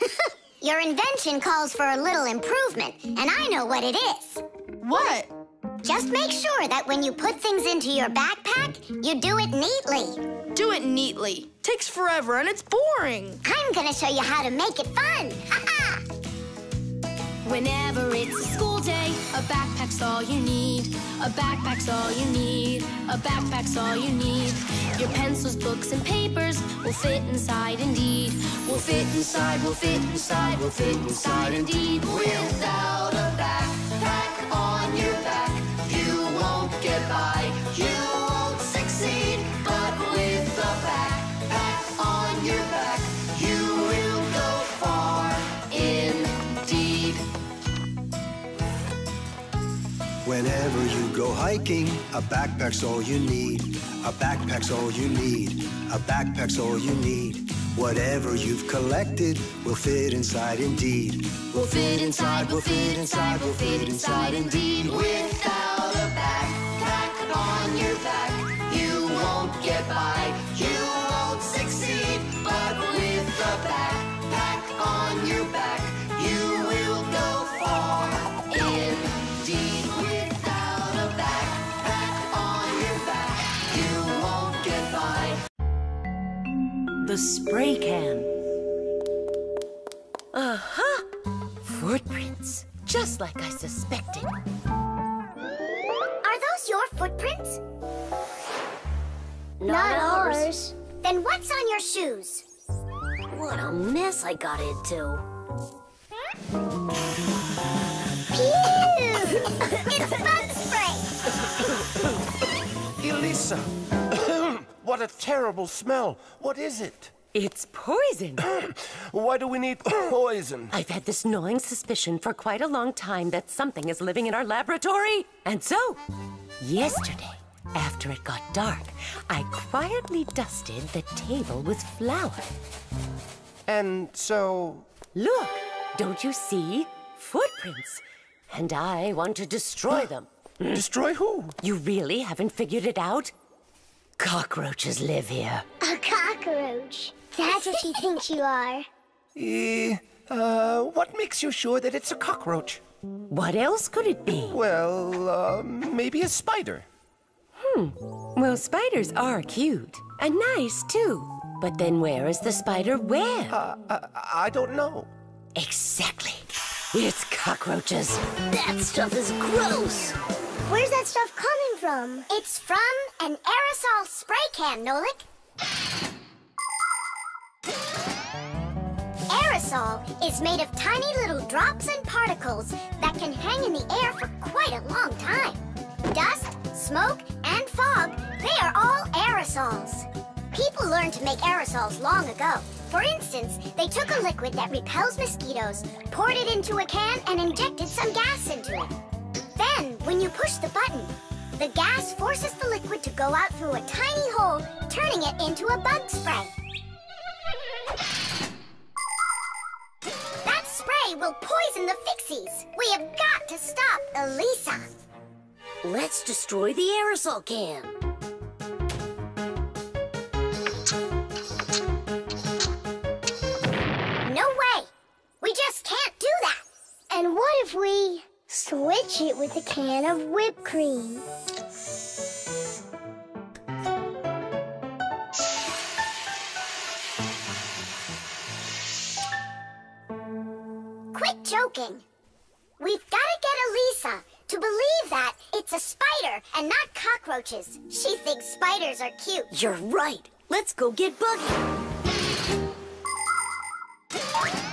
Your invention calls for a little improvement, and I know what it is. What? Just make sure that when you put things into your backpack, you do it neatly. Do it neatly. Takes forever and it's boring. I'm gonna show you how to make it fun. Ha-ha! Whenever it's a school day, a backpack's all you need. A backpack's all you need. A backpack's all you need. Your pencils, books, and papers will fit inside indeed. Will fit inside, will fit inside, will fit inside indeed. Without a backpack on your back, you won't get by, you won't succeed. But with a backpack on your back, you will go far indeed. Whenever you go hiking, a backpack's all you need. A backpack's all you need. A backpack's all you need. Whatever you've collected will fit inside indeed. Will fit inside, will fit inside, will fit inside indeed. Without a backpack on your back, you won't get by, you won't succeed. But the spray can. Uh-huh. Footprints, just like I suspected. Are those your footprints? Not ours. Then what's on your shoes? What a mess I got into. Pew! It's bug spray! Elisa! What a terrible smell. What is it? It's poison. Why do we need poison? I've had this gnawing suspicion for quite a long time that something is living in our laboratory. And so, yesterday, after it got dark, I quietly dusted the table with flour. And so... Look, don't you see? Footprints. And I want to destroy them. Destroy who? You really haven't figured it out? Cockroaches live here. A cockroach. That's what she thinks you are. What makes you sure that it's a cockroach? What else could it be? Well, maybe a spider. Well, spiders are cute. And nice, too. But then where is the spider web? I don't know. Exactly. It's cockroaches. That stuff is gross. Where's that stuff coming from? It's from an aerosol spray can, Nolik. Aerosol is made of tiny little drops and particles that can hang in the air for quite a long time. Dust, smoke, and fog, they are all aerosols. People learned to make aerosols long ago. For instance, they took a liquid that repels mosquitoes, poured it into a can, and injected some gas into it. Then, when you push the button, the gas forces the liquid to go out through a tiny hole, turning it into a bug spray. That spray will poison the Fixies. We have got to stop Elisa. Let's destroy the aerosol can. No way! We just can't do that! And what if we switch it with a can of whipped cream? Quit joking. We've got to get Elisa to believe that it's a spider and not cockroaches. She thinks spiders are cute. You're right. Let's go get Buggy.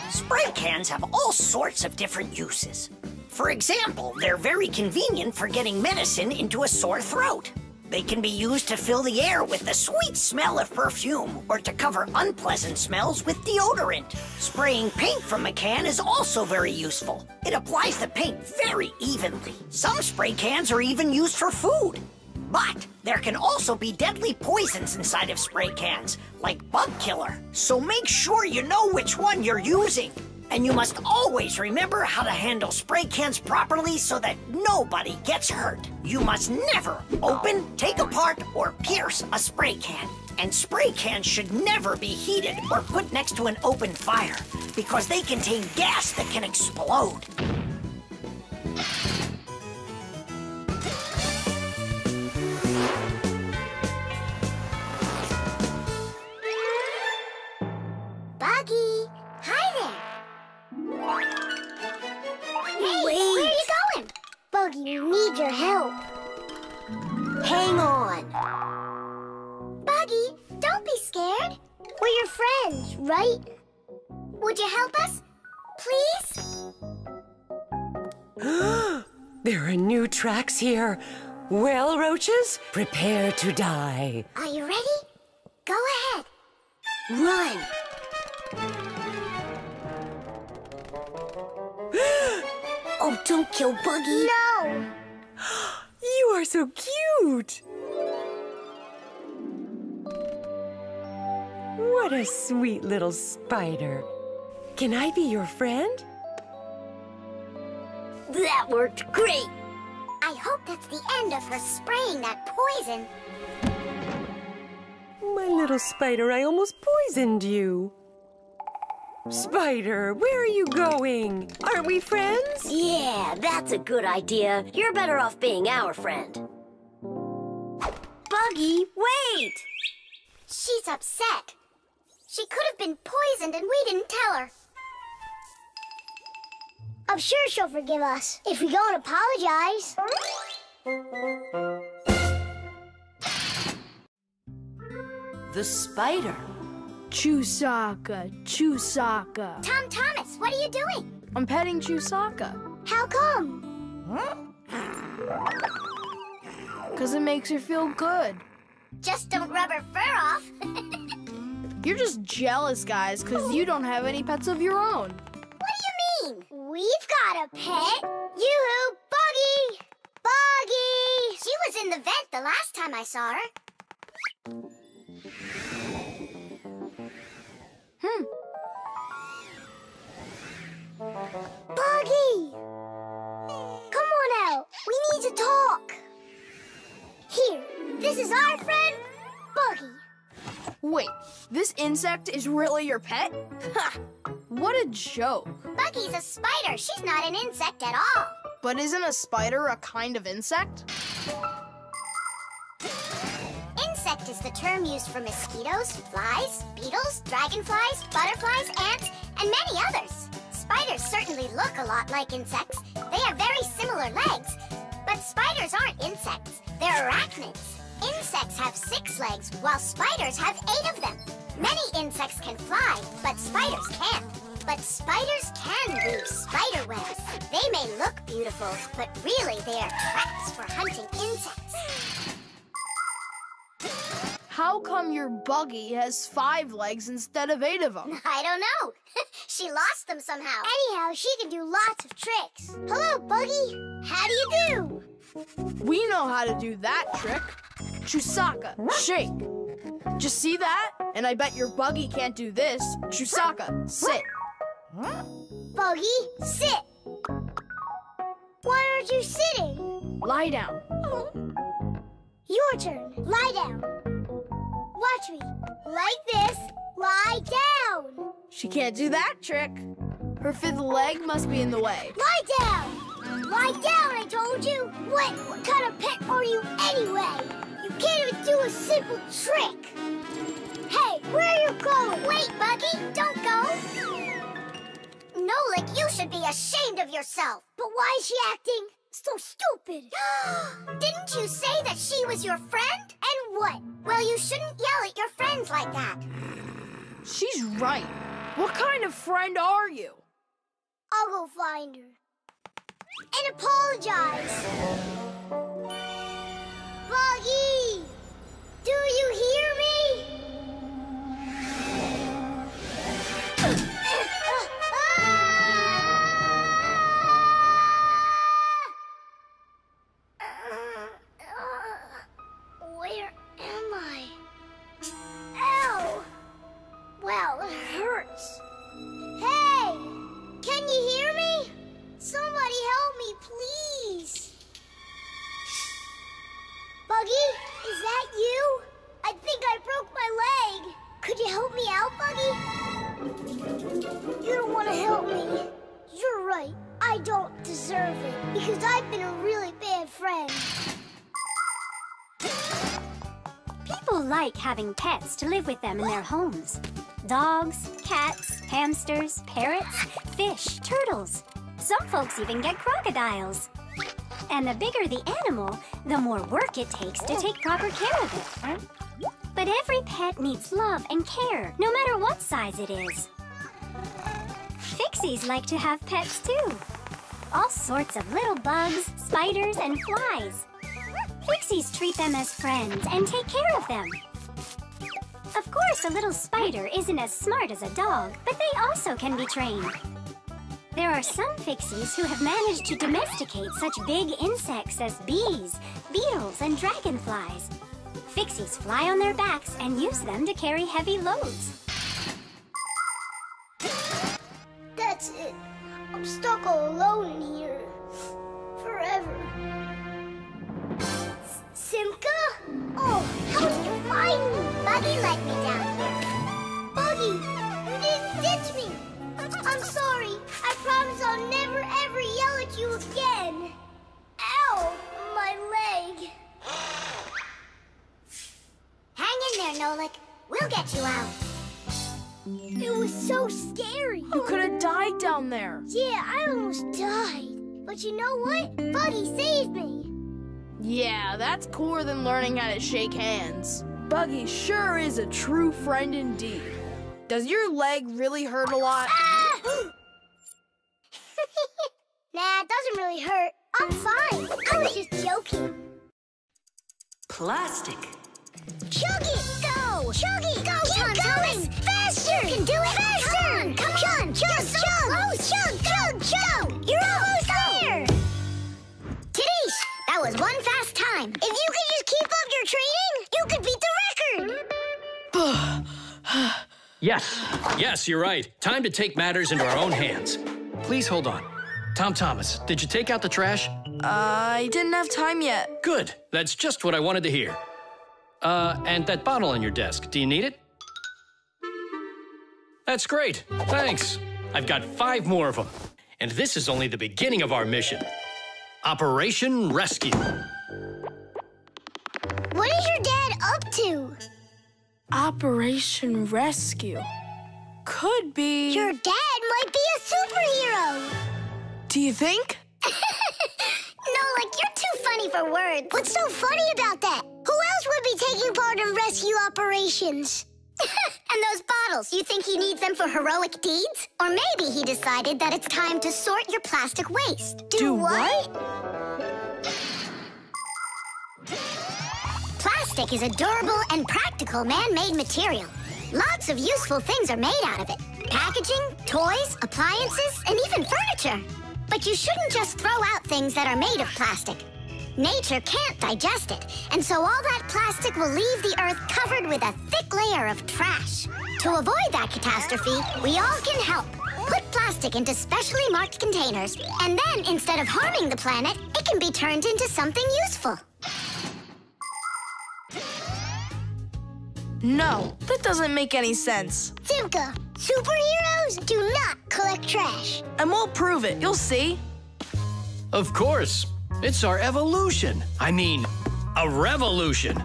Spray cans have all sorts of different uses. For example, they're very convenient for getting medicine into a sore throat. They can be used to fill the air with the sweet smell of perfume or to cover unpleasant smells with deodorant. Spraying paint from a can is also very useful. It applies the paint very evenly. Some spray cans are even used for food. But there can also be deadly poisons inside of spray cans, like bug killer. So make sure you know which one you're using. And you must always remember how to handle spray cans properly so that nobody gets hurt. You must never open, take apart, or pierce a spray can. And spray cans should never be heated or put next to an open fire because they contain gas that can explode. Buggy! Hi there! Hey, where are you going? Buggy, we need your help. Hang on. Buggy, don't be scared. We're your friends, right? Would you help us? Please? There are new tracks here. Well, roaches, prepare to die. Are you ready? Go ahead. Run! Oh, don't kill Buggy. No! You are so cute. What a sweet little spider. Can I be your friend? That worked great. I hope that's the end of her spraying that poison. My little spider, I almost poisoned you. Spider, where are you going? Aren't we friends? Yeah, that's a good idea. You're better off being our friend. Buggy, wait! She's upset. She could have been poisoned and we didn't tell her. I'm sure she'll forgive us if we go and apologize. The spider. Chusaka, Chusaka. Tom Thomas, what are you doing? I'm petting Chusaka. How come? Because it makes her feel good. Just don't rub her fur off. You're just jealous, guys, because you don't have any pets of your own. What do you mean? We've got a pet. Yoo-hoo, Buggy! Buggy! She was in the vent the last time I saw her. Buggy! Come on out. We need to talk. Here, this is our friend, Buggy. Wait, this insect is really your pet? Ha! What a joke. Buggy's a spider. She's not an insect at all. But isn't a spider a kind of insect? Insect is the term used for mosquitoes, flies, beetles, dragonflies, butterflies, ants, and many others. Spiders certainly look a lot like insects. They have very similar legs. But spiders aren't insects. They're arachnids. Insects have 6 legs, while spiders have 8 of them. Many insects can fly, but spiders can't. But spiders can weave spider webs. They may look beautiful, but really they are traps for hunting insects. How come your Buggy has 5 legs instead of 8 of them? I don't know. She lost them somehow. Anyhow, she can do lots of tricks. Hello, Buggy. How do you do? We know how to do that trick. Chusaka, shake. Just see that? And I bet your Buggy can't do this. Chusaka, sit. Buggy, sit. Why aren't you sitting? Lie down. Your turn. Lie down. Watch me. Like this. Lie down. She can't do that trick. Her 5th leg must be in the way. Lie down. Lie down, I told you. What kind of pet are you anyway? You can't even do a simple trick. Hey, where are you going? Wait, Buggy, don't go. Nolik, you should be ashamed of yourself. But why is she acting so stupid? Didn't you say that she was your friend? And what? Well, you shouldn't yell at your friends like that. She's right. What kind of friend are you? I'll go find her. And apologize. Buggy! Do you hear me? Where am I? Ow! Well, it hurts. Hey! Can you hear me? Somebody help me, please. Buggy, is that you? I think I broke my leg. Could you help me out, Buggy? You don't want to help me. You're right. I don't deserve it because I've been a really bad friend. People like having pets to live with them in their homes. Dogs, cats, hamsters, parrots, fish, turtles. Some folks even get crocodiles. And the bigger the animal, the more work it takes to take proper care of it. But every pet needs love and care, no matter what size it is. Fixies like to have pets too. All sorts of little bugs, spiders, and flies. Fixies treat them as friends and take care of them. Of course, a little spider isn't as smart as a dog, but they also can be trained. There are some Fixies who have managed to domesticate such big insects as bees, beetles, and dragonflies. Fixies fly on their backs and use them to carry heavy loads. That's it. I'm stuck all alone in here. Forever. Simka? Oh, how did you find me? Buggy let me down here. Buggy, you didn't ditch me. I'm sorry. I promise I'll never ever yell at you again. Ow, my leg. Hang in there, Nolik. We'll get you out. It was so scary. You could have died down there. Yeah, I almost died. But you know what? Buggy saved me. Yeah, that's cooler than learning how to shake hands. Buggy sure is a true friend indeed. Does your leg really hurt a lot? Ah! Nah, it doesn't really hurt. I'm fine. I was just joking. Plastic. Chug it! Go! Chug it! Go, Keep going! Faster! You can do it! Faster! Come on! Chug, chug! Chug, chug! You're almost there! Tidish, that was one fast time. If you could just keep up your training, you could beat the record! Yes, you're right. Time to take matters into our own hands. Please hold on. Tom Thomas, did you take out the trash? I didn't have time yet. Good. That's just what I wanted to hear. And that bottle on your desk, do you need it? That's great. Thanks. I've got 5 more of them. And this is only the beginning of our mission. Operation Rescue. What is your dad up to? Operation Rescue. Could be... Your dad might be a superhero. Do you think? No, like, you're too funny for words. What's so funny about that? Who else would be taking part in rescue operations? And those bottles, you think he needs them for heroic deeds? Or maybe he decided that it's time to sort your plastic waste. Do what? Plastic is a durable and practical man-made material. Lots of useful things are made out of it. Packaging, toys, appliances, and even furniture. But you shouldn't just throw out things that are made of plastic. Nature can't digest it, and so all that plastic will leave the earth covered with a thick layer of trash. To avoid that catastrophe, we all can help. Put plastic into specially marked containers, and then instead of harming the planet, it can be turned into something useful. No, that doesn't make any sense. Simka, superheroes do not collect trash. And we'll prove it. You'll see. Of course. It's our evolution. I mean, a revolution.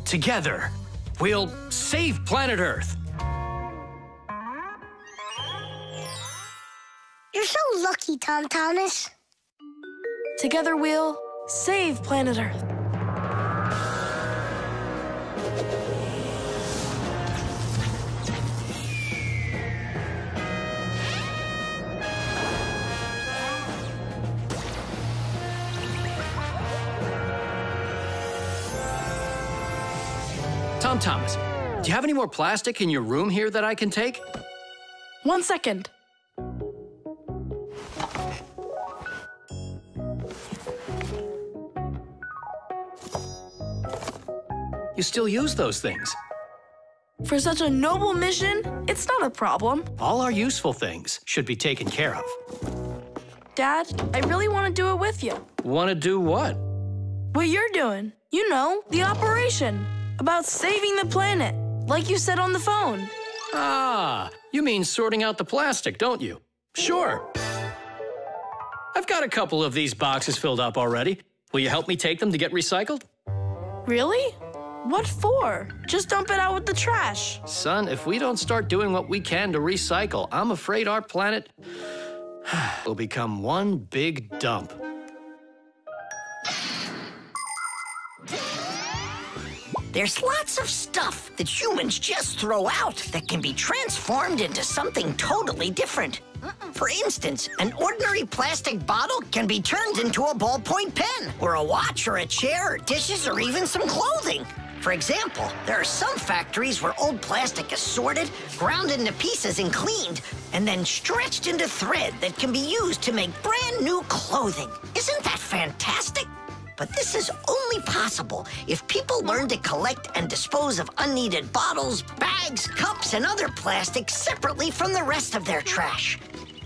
Together, we'll save planet Earth. You're so lucky, Tom Thomas. Together we'll save planet Earth. Tom Thomas, do you have any more plastic in your room here that I can take? 1 second. You still use those things? For such a noble mission, it's not a problem. All our useful things should be taken care of. Dad, I really want to do it with you. Want to do what? What you're doing. You know, the operation. About saving the planet, like you said on the phone. Ah, you mean sorting out the plastic, don't you? Sure. I've got a couple of these boxes filled up already. Will you help me take them to get recycled? Really? What for? Just dump it out with the trash. Son, if we don't start doing what we can to recycle, I'm afraid our planet will become one big dump. There's lots of stuff that humans just throw out that can be transformed into something totally different. For instance, an ordinary plastic bottle can be turned into a ballpoint pen, or a watch, or a chair, or dishes, or even some clothing. For example, there are some factories where old plastic is sorted, ground into pieces and cleaned, and then stretched into thread that can be used to make brand new clothing. Isn't that fantastic? But this is only possible if people learn to collect and dispose of unneeded bottles, bags, cups, and other plastics separately from the rest of their trash.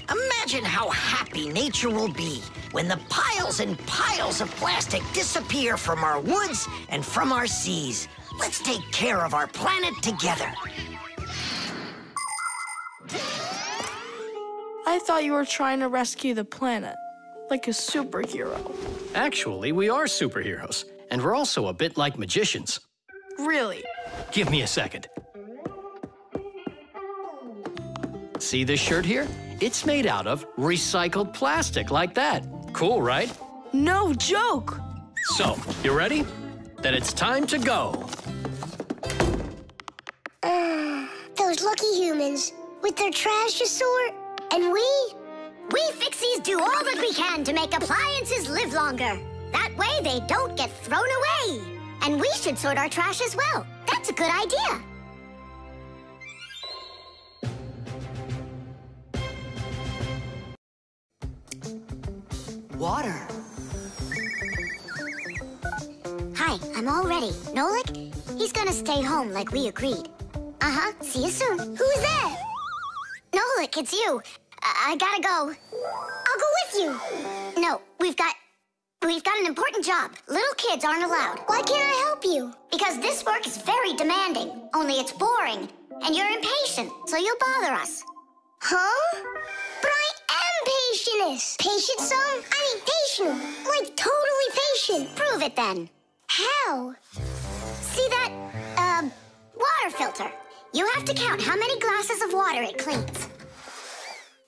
Imagine how happy nature will be when the piles and piles of plastic disappear from our woods and from our seas. Let's take care of our planet together. I thought you were trying to rescue the planet, like a superhero. Actually, we are superheroes, and we're also a bit like magicians. Really? Give me a second. See this shirt here? It's made out of recycled plastic like that. Cool, right? No joke. So, you ready? Then it's time to go. Those lucky humans with their trash to sort, and we Fixies do all that we can to make appliances live longer. That way they don't get thrown away. And we should sort our trash as well. That's a good idea. Water. Hi, I'm all ready. Nolik, he's gonna stay home like we agreed. Uh-huh, see you soon. Who's that? Nolik, it's you. I gotta go. I'll go with you. No, we've got an important job. Little kids aren't allowed. Why can't I help you? Because this work is very demanding, only it's boring. And you're impatient, so you'll bother us. Huh? But I am patientest. Patient some? I mean patient. Like totally patient. Prove it then. How? See that, water filter? You have to count how many glasses of water it cleans.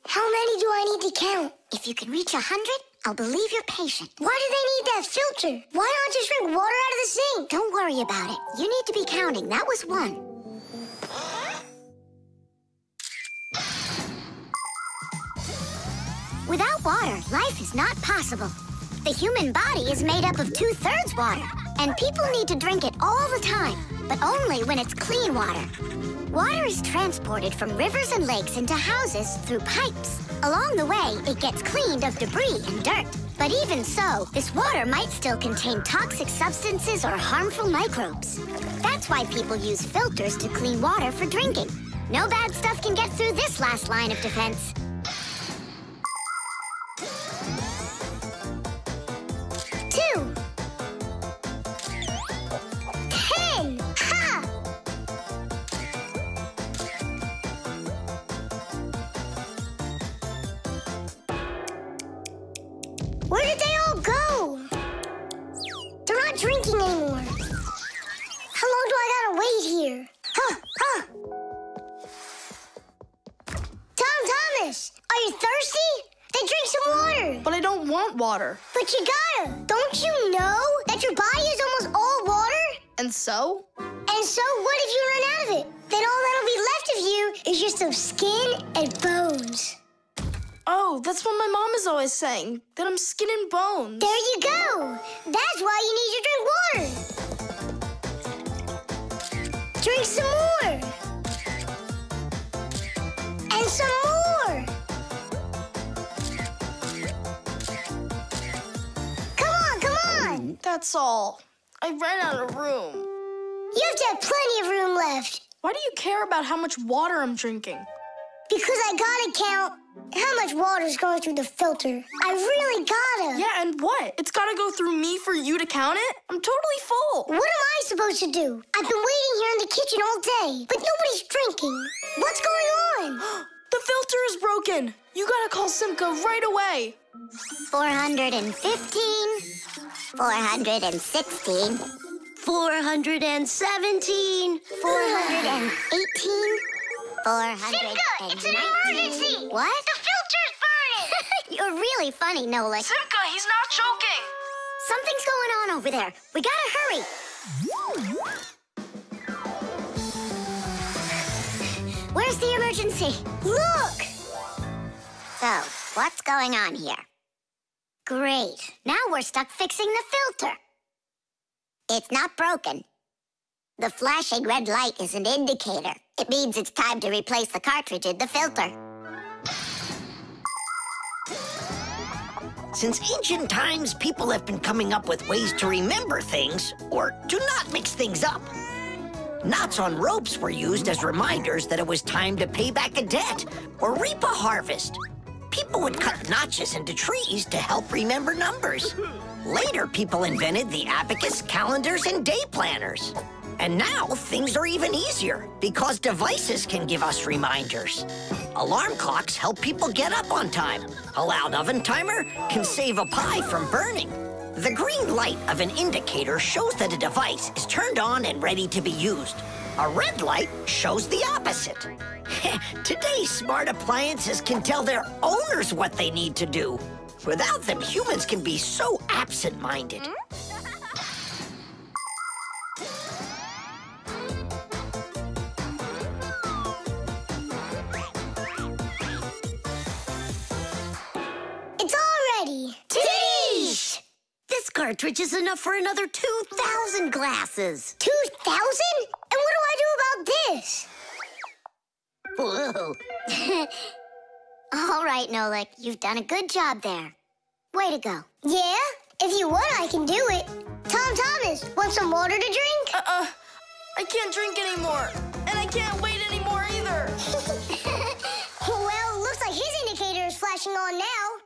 How many do I need to count? If you can reach 100, I'll believe you're patient. Why do they need that filter? Why not just drink water out of the sink? Don't worry about it. You need to be counting. That was 1. Without water, life is not possible. The human body is made up of 2/3 water, and people need to drink it all the time, but only when it's clean water. Water is transported from rivers and lakes into houses through pipes. Along the way, it gets cleaned of debris and dirt. But even so, this water might still contain toxic substances or harmful microbes. That's why people use filters to clean water for drinking. No bad stuff can get through this last line of defense. 2. 10. Ha! Where did they all go? They're not drinking anymore. How long do I gotta wait here? Thomas, are you thirsty? Then drink some water. But I don't want water. But you gotta. Don't you know that your body is almost all water? And so? And so what if you run out of it? Then all that'll be left of you is just some skin and bones. Oh, that's what my mom is always saying, that I'm skin and bones. There you go. That's why you need to drink water. Drink some more. And some more. Come on. That's all. I ran out of room. You have to have plenty of room left. Why do you care about how much water I'm drinking? Because I gotta count how much water's going through the filter. I really gotta. Yeah, and what? It's gotta go through me for you to count it? I'm totally full. What am I supposed to do? I've been waiting here in the kitchen all day, but nobody's drinking. What's going on? The filter is broken. You gotta call Simca right away. 415, 416, 417, 418, 419. Simca, it's an emergency! What? The filter's burning! You're really funny, Nolik. Simca, he's not joking. Something's going on over there. We gotta hurry. Where's the emergency? Look! So, what's going on here? Great. Now we're stuck fixing the filter. It's not broken. The flashing red light is an indicator. It means it's time to replace the cartridge in the filter. Since ancient times, people have been coming up with ways to remember things or to not mix things up. Knots on ropes were used as reminders that it was time to pay back a debt or reap a harvest. People would cut notches into trees to help remember numbers. Later, people invented the abacus, calendars, and day planners. And now, things are even easier because devices can give us reminders. Alarm clocks help people get up on time. A loud oven timer can save a pie from burning. The green light of an indicator shows that a device is turned on and ready to be used. A red light shows the opposite. Today's smart appliances can tell their owners what they need to do. Without them, humans can be so absent-minded. It's all ready. Titties! This cartridge is enough for another 2,000 glasses. 2,000? And what do I do about this? Whoa. All right, Nolik, you've done a good job there. Way to go. Yeah? If you want, I can do it. Tom Thomas, want some water to drink? I can't drink anymore. And I can't wait anymore either. Well, looks like his indicator is flashing on now.